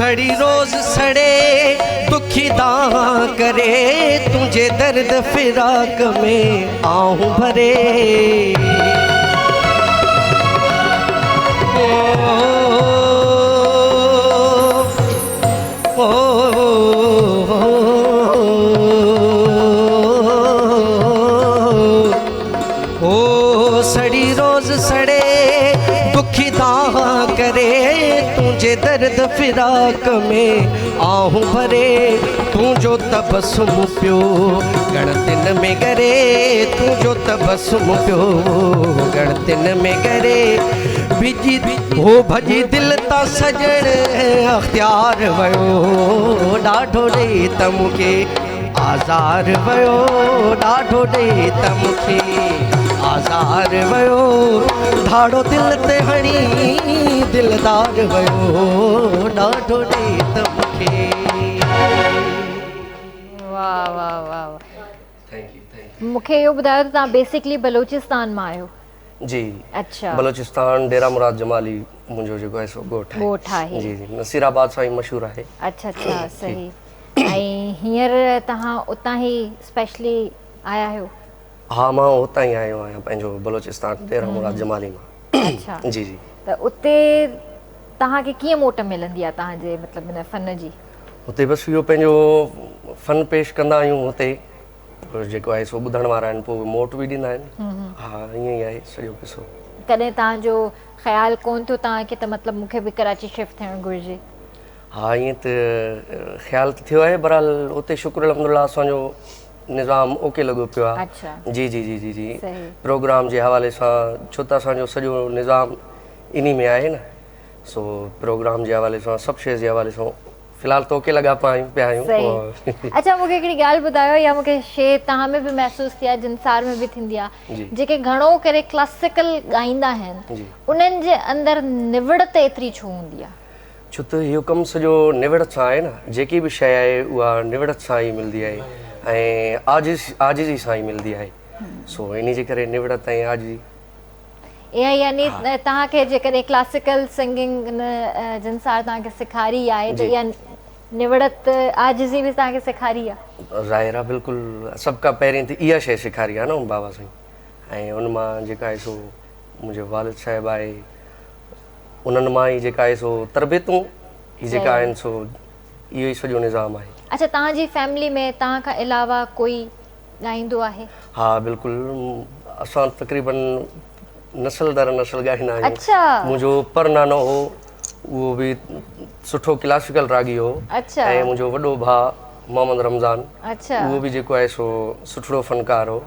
सड़ी रोज सड़े दुखी दां करे तुझे दर्द फिराक में आऊं भरे ओ सड़ी रोज सड़े दुखी दां करे तुझे दर्द फिराक में आऊं भरे तू जो तबसुम पियो गणतिन में करे तू जो तबसुम पियो गणतिन में करे बिजी हो भजी दिल ता सजण अख्तियार वियो ॾाढो ॾेई त मूंखे आज़ार वियो ॾाढो ॾेई त मूंखे आज़ार वियो धाड़ो दिल ते हणी दिलदार वियो ॾाढो ॾेई त मूंखे वाह वाह वाह मूंखे इहो ॿुधायो त तव्हां बेसिकली बलोचिस्तान मां आहियो जी अच्छा बलोचिस्तान डेरा मुराद जमाली मुंहिंजो जेको आहे सो ॻोठु आहे जी जी नसीराबाद सां ई मशहूरु आहे अच्छा अच्छा सही ऐं हींअर तव्हां उतां ई स्पेशली आया आहियो हा मां हुतां ई आयो आहियां पंहिंजो बलोचिस्तान डेरा मुराद जमाली मां अच्छा जी जी त उते तव्हांखे कीअं मोट मिलंदी आहे तव्हांजे मतिलबु हिन फ़न जी हुते बसि इहो पंहिंजो फ़न पेश कंदा आहियूं हुते जेको आहे सो ॿुधण वारा आहिनि पोइ मोट बि ॾींदा आहिनि हा ईअं ई आहे सॼो किसो कॾहिं तव्हांजो ख़्यालु कोन थियो तव्हांखे त मतिलबु मूंखे बि कराची शिफ्ट थियणु घुरिजे हा ईअं त ख़्यालु त थियो आहे बहरहाल उते शुक्र अलहमदुलिल्लाह असांजो निज़ाम ओके लॻो पियो आहे अच्छा जी जी जी जी जी सही प्रोग्राम जे हवाले सां छो त असांजो सॼो निज़ाम इन में आहे न सो प्रोग्राम जे हवाले सां सभु शइ जे हवाले सां फ़िलहाल तो के लॻा पिया आहियूं सही अच्छा मूंखे हिकिड़ी ॻाल्हि ॿुधायो या मूंखे शइ तव्हां में बि महसूसु थी आहे जिनसार में बि थींदी आहे जेके घणो करे क्लासिकल ॻाईंदा आहिनि उन्हनि जे अंदरि निवड़त एतिरी छो हूंदी आहे छो त इहो कमु सॼो निवड़त सां आहे न जेकी बि शइ आहे उहा निवड़त सां ई मिलंदी आहे ऐं आजिज़ी सां ई मिलंदी आहे सो इन जे करे निवड़त ऐं आजिज़ी इहा यानी तव्हांखे जेकॾहिं क्लासिकल सिंगिंग जिनसार तव्हांखे सेखारी आहे त इहा निवड़त आजिज़ी बि तव्हांखे सेखारी आहे ज़ाहिर आहे बिल्कुलु सभ खां पहिरीं त इहा शइ सेखारी आहे न बाबा साईं ऐं उन मां जेका आहे सो मुंहिंजो वालिद साहिबु आहे उन्हनि मां ई जेका आहे सो तरबियतूं ही जेका आहिनि सो इहो ई सॼो निज़ाम आहे अच्छा तव्हांजी फैमिली में तव्हां खां अलावा कोई ॻाईंदो आहे हा बिल्कुलु असां तक़रीबन नस्ल दर नस्ल ॻाईंदा आहियूं अच्छा मुंहिंजो परनानो हो उहो बि सुठो क्लासिकल रागी हो अच्छा ऐं मुंहिंजो वॾो भाउ मोहम्मद रमज़ान अच्छा उहो बि जेको आहे सो सुठो फनकार हो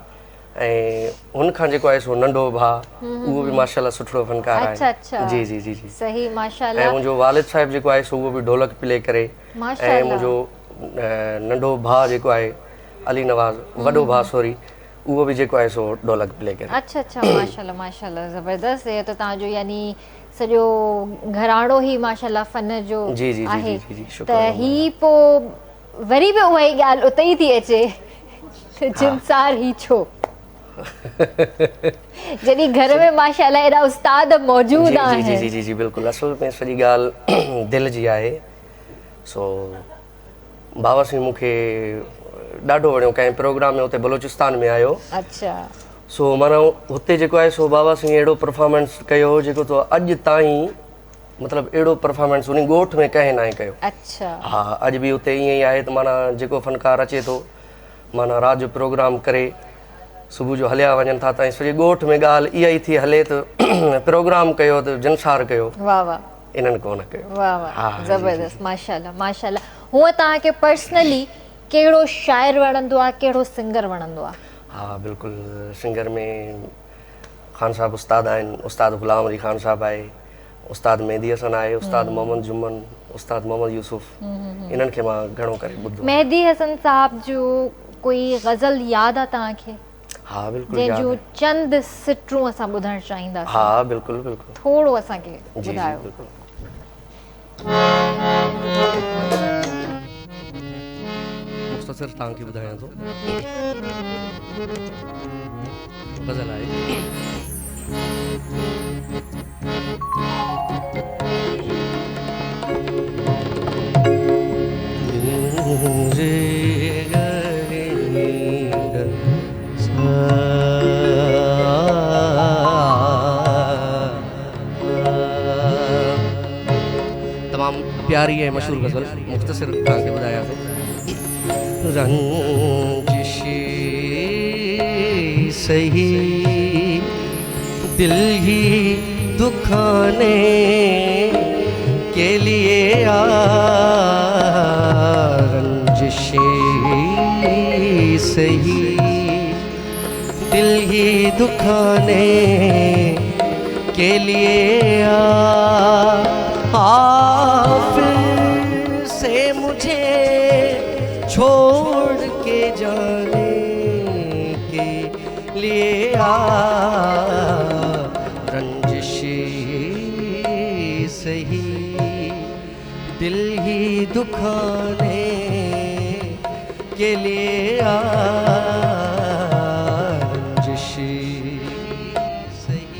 ऐं हुन खां जेको आहे सो नंढो भाउ उहो बि माशाल्लाह सुठो फनकार अच्छा आहे अच्छा जी जी जी जी सही ऐं माशाल्लाह मुंहिंजो वालिद साहिबु जेको आहे सो उहो बि ढोलक प्ले करे ऐं माशाल्लाह मुंहिंजो नंढो भाउ जेको आहे अली नवाज़ वॾो भाउ सॉरी उहो बि जेको आहे सो ढोलक प्ले करे अच्छा अच्छा माशाल्लाह माशाल्लाह ज़बरदस्त है तो तव्हांजो यानी सॼो घराणो ई माशाल्लाह फन जो जी जी जी आहे जी जी त शुक्र ही पोइ वरी बि उहा ई ॻाल्हि उते ई थी अचे त जिनसार ही छो जॾहिं घर में माशाल्लाह एॾा उस्ताद मौजूद जी जी आहिनि जी जी जी बिल्कुलु असल में सॼी ॻाल्हि दिलि जी आहे सो बाबा सिंह मूंखे ॾाढो वणियो कंहिं प्रोग्राम में हुते बलोचिस्तान में आयो अच्छा सो माना हुते जेको आहे सो बाबा सिंह अहिड़ो परफॉर्मेंस कयो जेको तो अॼु ताईं मतिलबु अहिड़ो परफॉर्मेंस उन ॻोठ में कंहिं नाहे कयो अच्छा हा अॼु बि हुते ईअं ई आहे त माना जेको फनकार अचे थो माना राति जो प्रोग्राम करे सुबुह जो हलिया वञनि था त सॼे ॻोठ में ॻाल्हि इहा ई थी हले त प्रोग्राम कयो त जनसार कयो वाह वाह इन्हनि कोन कयो वाह वाह ज़बरदस्त माशाल्लाह माशाल्लाह हूअं तव्हांखे पर्सनली कहिड़ो शाइर वणंदो आहे कहिड़ो सिंगर वणंदो आहे हा बिल्कुलु सिंगर में ख़ान साहब उस्ताद आहिनि उस्ताद ग़ुलाम अली ख़ान साहब आहे उस्ताद मेहदी हसन आहे उस्ताद मोहम्मद जुमन उस्ताद मोहम्मद यूसुफ इन्हनि खे मां घणो करे ॿुधो मेहदी हसन साहब जो कोई गज़ल यादि आहे तव्हांखे हा बिल्कुलु यादि जंहिंजूं आहे। चंद सिटरूं असां ॿुधणु चाहींदासीं हा बिल्कुलु बिल्कुलु थोरो असांखे जी जी ॿुधायो बिल्कुलु मुख़्तसर तव्हांखे ॿुधायां थो गज़ल आहे तमामु प्यारी ऐं मशहूरु गज़ल मुख़्तसर तव्हांखे ॿुधायां थो रंजिश सही दिल ही दुखाने के लिए रंजिश सही दिल ही दुखाने के लिए फिर से मुझे छोड़ के जाने के लिए रंजिश सही दिल ही दुखाने के लिए रंजिश सही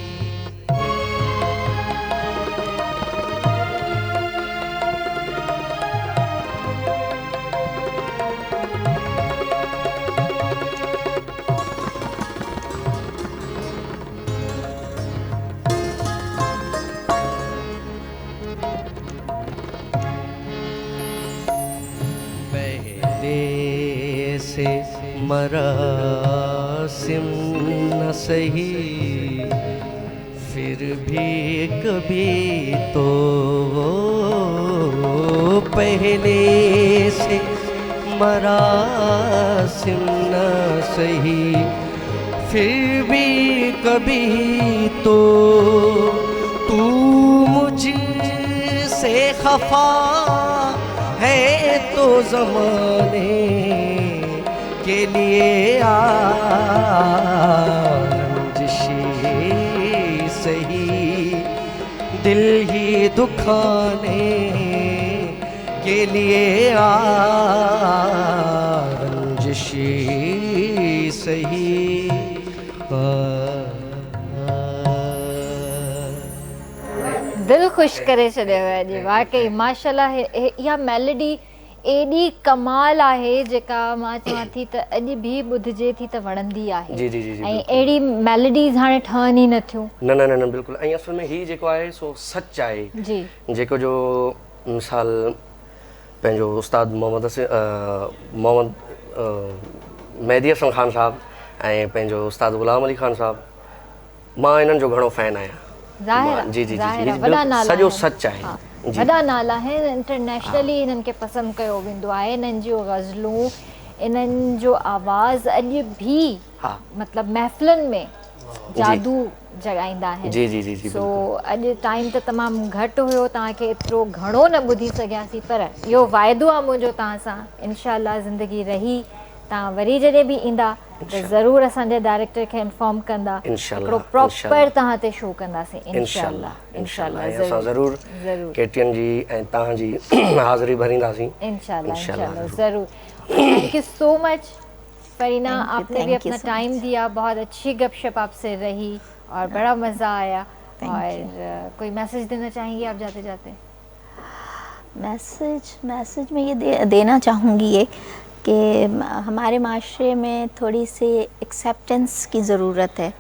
से मरासिम न सही फिर भी कभी तो पहले से मरासिम न सही फिर भी कभी तो तू मुझसे खफा है तो ज़माने के लिए रंजिश सही दिल ही दुखाने के लिए रंजिश सही दिल ख़ुशि करे छॾियो अॼु वाकई माशाल्लाह इहा मेलोडी एॾी कमाल आहे जेका मां चवां थी त अॼु बि ॿुधिजे थी त वणंदी आहे जी जी जी जी ऐं अहिड़ी मेलोडीज़ हाणे ठहनि ई नथियूं न न न न बिल्कुलु ऐं असल में हीउ जेको आहे सो सच आहे जी जेको जो मिसाल पंहिंजो उस्ताद मोहम्मद मेहदी हसन ख़ान साहब ऐं पंहिंजो उस्ताद ग़ुलाम अली ख़ान साहब मां इन्हनि जो घणो फैन आहियां ज़ाहिर जी जी जी ज़ाहिर जी वॾा नाला सॼो आहिनि। सच आहे हा, वॾा नाला आहिनि, इंटरनेशनली हिननि खे पसंदि कयो वेंदो आहे, हिननि जूं ग़ज़लूं, इन्हनि जो आवाज़ अॼु बि मतिलबु महफ़िलुनि में जादू जॻाईंदा आहिनि। जी जी जी जी सो अॼु टाइम त तमामु घटि हुयो, तव्हांखे एतिरो घणो न ॿुधी सघियासीं, पर इहो वाइदो आहे मुंहिंजो तव्हां सां, इनशाअल्लाह ज़िंदगी रही तव्हां वरी जॾहिं बि ईंदा त ज़रूरु असांजे डायरेक्टर खे इंफॉर्म कंदा, हिकिड़ो प्रॉपर तव्हां ते शो कंदासीं इंशाअल्लाह। इंशाअल्लाह असां ज़रूरु केटीएन जी ऐं तव्हांजी हाज़िरी भरींदासीं इंशाअल्लाह ज़रूरु। Thank you so much Farina, आपने भी अपना टाइम दिया, बहुत अच्छी गपशप आपसे रही और बड़ा मज़ा आया। और कोई मैसेज देना चाहेंगी आप जाते जाते? मैसेज में ये देना चाहूँगी ये कि हमारे माशरे में थोड़ी सी एक्सेप्टेंस की ज़रूरत है।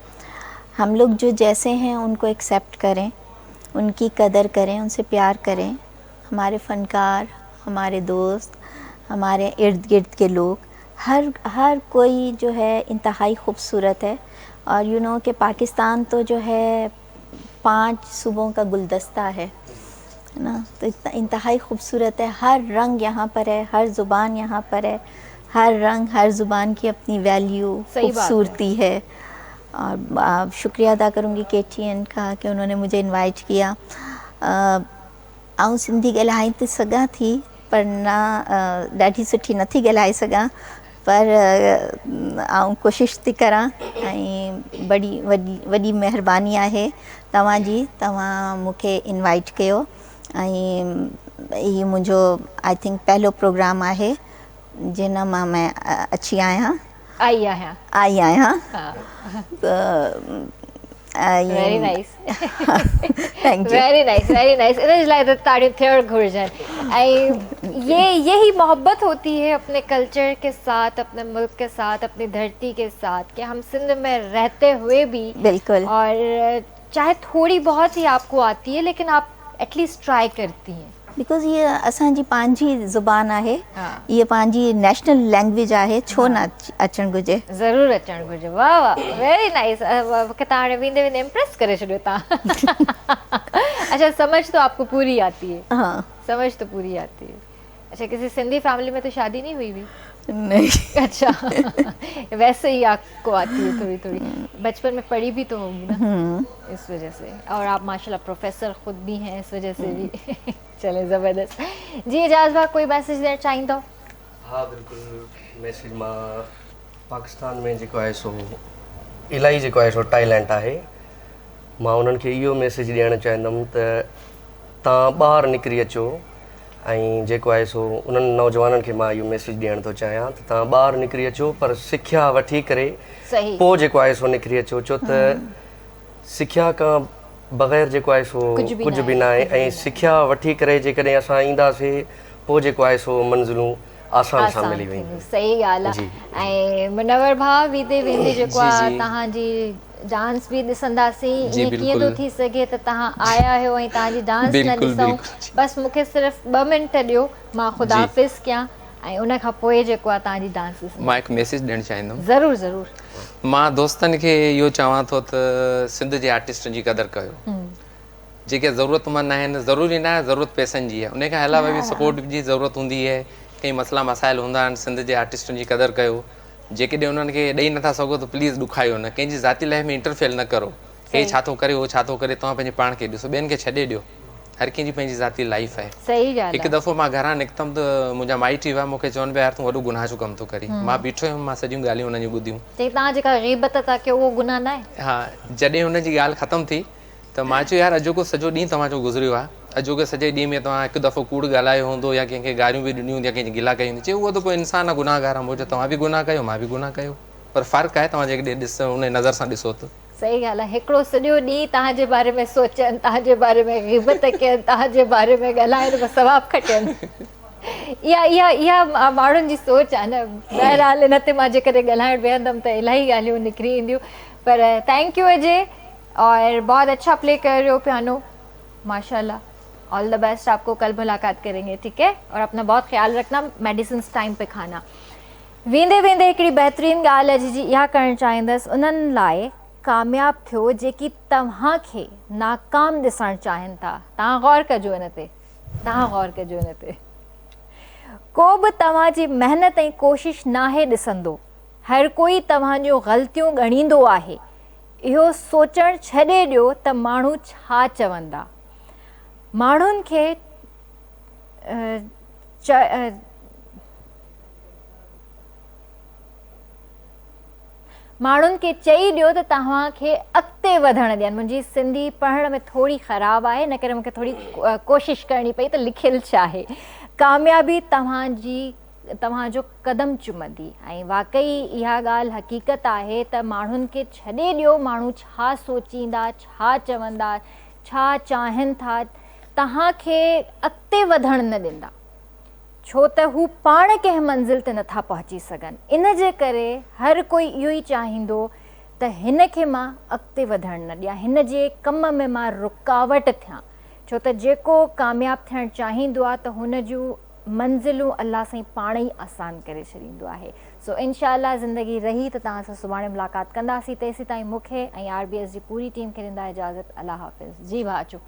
हम लोग जो जैसे हैं उनको एक्सेप्ट करें, उनकी कदर करें, उनसे प्यार करें। हमारे फ़नकार, हमारे दोस्त, हमारे इर्द गिर्द के लोग, हर कोई जो है इंतहाई खूबसूरत है। और यू नो कि पाकिस्तान तो जो है 5 सूबों का गुलदस्ता है ना, तो इतना इंतहाई खूबसूरत है। हर रंग यहाँ पर है, हर ज़ुबान यहाँ पर है, हर रंग हर ज़ुबान की अपनी वैल्यू खूबसूरती है। और शुक्रिया अदा करूँगी KTN का कि उन्होंने मुझे इनवाइट किया। आऊं सिंधी ॻाल्हाए त सघां थी, पर ना ॾाढी सुठी नथी ॻाल्हाए सघां, पर आऊं कोशिशि थी करां। ऐं वॾी महिरबानी आहे तव्हांजी, तव्हां मूंखे इनवाइट कयो। ऐं इहो मुंहिंजो आई थिंक पहलो प्रोग्राम आहे जिन मां मैं अची आई आहियां। Very nice, thank U, very nice, very nice. इन लाइ त ताड़ियूं थियणु घुरिजनि। ऐं यही मोहब्बत होती है अपने कल्चर के साथ, अपने मुल्क के साथ, अपनी धरती के साथ, कि हम सिंध में रहते हुए भी बिल्कुल, और चाहे थोड़ी बहुत ही आपको आती है, लेकिन आप एटलीस्ट ट्राई करती हैं। बिकॉज़ ये असांजी पंहिंजी ज़ुबान आहे, ये पंहिंजी नेशनल लैंग्वेज आहे, छो न अचणु घुरिजे? ज़रूरु अचणु घुरिजे। वाह वाह, वेरी नाइस। मूंखे तव्हां हाणे वेंदे वेंदे इम्प्रेस करे छॾियो तव्हां। अच्छा, समझ तो आपको पूरी आती है? हाँ, समझ तो पूरी आती है। अच्छा, किसी सिंधी फैमिली में तो शादी नहीं हुई भी? नहीं। अच्छा, वैसे ही आपको आती है थोड़ी थोड़ी, बचपन में पढ़ी भी तो होगी ना, इस वजह से। और आप माशाल्लाह प्रोफेसर खुद भी हैं, इस वजह से भी। चले ज़बरदस्त जी। एजाज़ भाई, कोई मैसेज ॾियणु चाहींदो? हाँ बिल्कुलु, मैसेज मां पाकिस्तान में जेको आहे सो इलाही जेको आहे सो टैलेंट आहे। मां उन्हनि खे इहो मैसेज ॾियणु चाहींदुमि त तव्हां ॿाहिरि निकिरी अचो। ऐं जेको आहे सो उन्हनि नौजवाननि खे मां इहो मैसेज ॾियणु थो चाहियां त तव्हां ॿाहिरि निकिरी अचो, पर सिख्या वठी करे पोइ जेको आहे सो निकिरी अचो। छो त सिख्या खां बग़ैर जेको आहे सो कुझु बि न आहे। ऐं सिख्या वठी करे जेकॾहिं असां ईंदासीं, पोइ जेको आहे सो मंज़िलूं आसान सां मिली वेंदियूं। सही ॻाल्हि आहे। ऐं मुनव्वर भाउ, वेंदे वेंदे जेको आहे तव्हांजी डांस भी ॾिसंदासीं। ईअं कीअं थो थी सघे त तव्हां आया आहियो ऐं तव्हांजी डांस न ॾिसूं? बसि मूंखे सिर्फ़ु 2 मिंट ॾियो, मां ख़ुदा हाफ़िज़ कयां, ऐं उन खां पोइ जेको आहे तव्हांजी डांस ॾिसूं। मां हिकु मैसेज ॾियणु चाहींदुमि। ज़रूरु ज़रूरु। मां दोस्तनि खे इहो चवां थो त सिंध जे आर्टिस्टनि जी क़दुरु कयो। जेके ज़रूरतमंद आहिनि, ज़रूरी न आहे ज़रूरत पैसनि जी आहे, उन खां अलावा बि सपोर्ट जी ज़रूरत हूंदी आहे। कई मसइला मसाइल हूंदा आहिनि, सिंध जे आर्टिस्टनि जी क़दुरु कयो। जेकॾहिं उन्हनि खे ॾेई नथा सघो त प्लीज़ ॾुखायो न, कंहिंजी ज़ाती लाइफ में इंटरफेयर न करो। हे छा थो करे, उहो छा थो करे, तव्हां पंहिंजे पाण खे ॾिसो, ॿियनि खे छॾे ॾियो। हर कंहिंजी पंहिंजी ज़ाती लाइफ आहे। सही ॻाल्हि आहे। हिकु दफ़ो मां घरां निकितमि त मुंहिंजा माइट हुआ, मूंखे चवनि पिया यार तूं वॾो गुनाह जो कमु थो करी। मां बीठो हुयुमि, मां सॼियूं ॻाल्हियूं हुननि जूं ॿुधियूं। तव्हां जेका ग़ीबत था कयो उहो गुनाह न आहे? हा, जॾहिं हुनजी ॻाल्हि ख़तमु थी त मां चयो यार अॼोको सॼो ॾींहुं तव्हांजो गुज़रियो आहे, अॼोके सॼे ॾींहं में तव्हां हिकु दफ़ो कूड़ ॻाल्हायो हूंदो या कंहिंखे गारियूं बि ॾिनियूं हूंदी या कंहिंजी गिला कई हूंदी। चयो उहो त कोई इंसानु आहे, गुनाहगार आहे। मुंहिंजो तव्हां बि गुनाह कयो, मां बि गुनाह कयो, पर फ़र्क़ु आहे तव्हां जेकॾहिं ॾिसो उन नज़र सां ॾिसो त। सही ॻाल्हि आहे। हिकिड़ो सॼो ॾींहुं तव्हांजे बारे में सोचनि, तव्हांजे बारे में ग़ीबत कनि, तव्हांजे बारे में ॻाल्हाइनि, बसि सवाबु खटनि। इहा माण्हुनि जी सोच आहे न। बहरहाल इन ते मां जेकॾहिं ॻाल्हाइणु वेहंदमि त इलाही ॻाल्हियूं निकिरी ईंदियूं। पर थैंक यू अजय, और बहुत अच्छा प्ले कर रहे हो पियानो, माशाल्लाह। ऑल द बेस्ट आपको, कल मुलाकात करेंगे, ठीक है? और अपना बहुत ख्याल रखना, मेडिसिन टाइम पे खाना। वेंदे वेंदे हिकिड़ी बहितरीनु ॻाल्हि अॼु जी इहा करणु चाहींदसि उन्हनि लाइ कामयाबु थियो जेकी तव्हांखे नाकाम ॾिसणु चाहिनि था। तव्हां गौर कजो इन ते। तव्हां गौर कजो हिन ते। को बि तव्हांजी महिनत ऐं कोशिश नाहे ॾिसंदो, हर कोई तव्हांजो ग़लतियूं ॻणींदो आहे। इहो सोचणु छॾे ॾियो त माण्हू छा चवंदा। माण्हुनि खे माण्हुनि खे चई ॾियो त तव्हांखे अॻिते वधणु ॾियनि। मुंहिंजी सिंधी पढ़ण में थोरी ख़राबु आहे, इन करे मूंखे थोरी कोशिशि करणी पई त लिखियलु छा आहे। कामयाबी तव्हांजो कदम चुमंदी। ऐं वाक़ई इहा ॻाल्हि हक़ीक़त आहे त माण्हुनि खे छॾे ॾियो, माण्हू छा सोचींदा, छा चवंदा, छा चाहिनि था, तव्हांखे अॻिते वधणु न ॾींदा, छो त हू पाण कंहिं मंज़िल ते नथा पहुची सघनि। इन जे करे हर कोई इहो ई चाहींदो त हिन खे मां अॻिते वधणु न ॾियां, हिन जे कम में मां रुकावट थियां, छो त जेको कामयाबु थियणु चाहींदो आहे त हुन जूं मंज़िलूं अलाह साईं पाण ई आसान करे छॾींदो आहे। सो इंशाअल्लाह ज़िंदगी रही त तव्हां सां सुभाणे मुलाक़ात कंदासीं। तेसीं ताईं मूंखे ऐं RBS जी पूरी टीम खे ॾींदा इजाज़त। अल्लाह हाफ़िज़। जी भाउ अचो।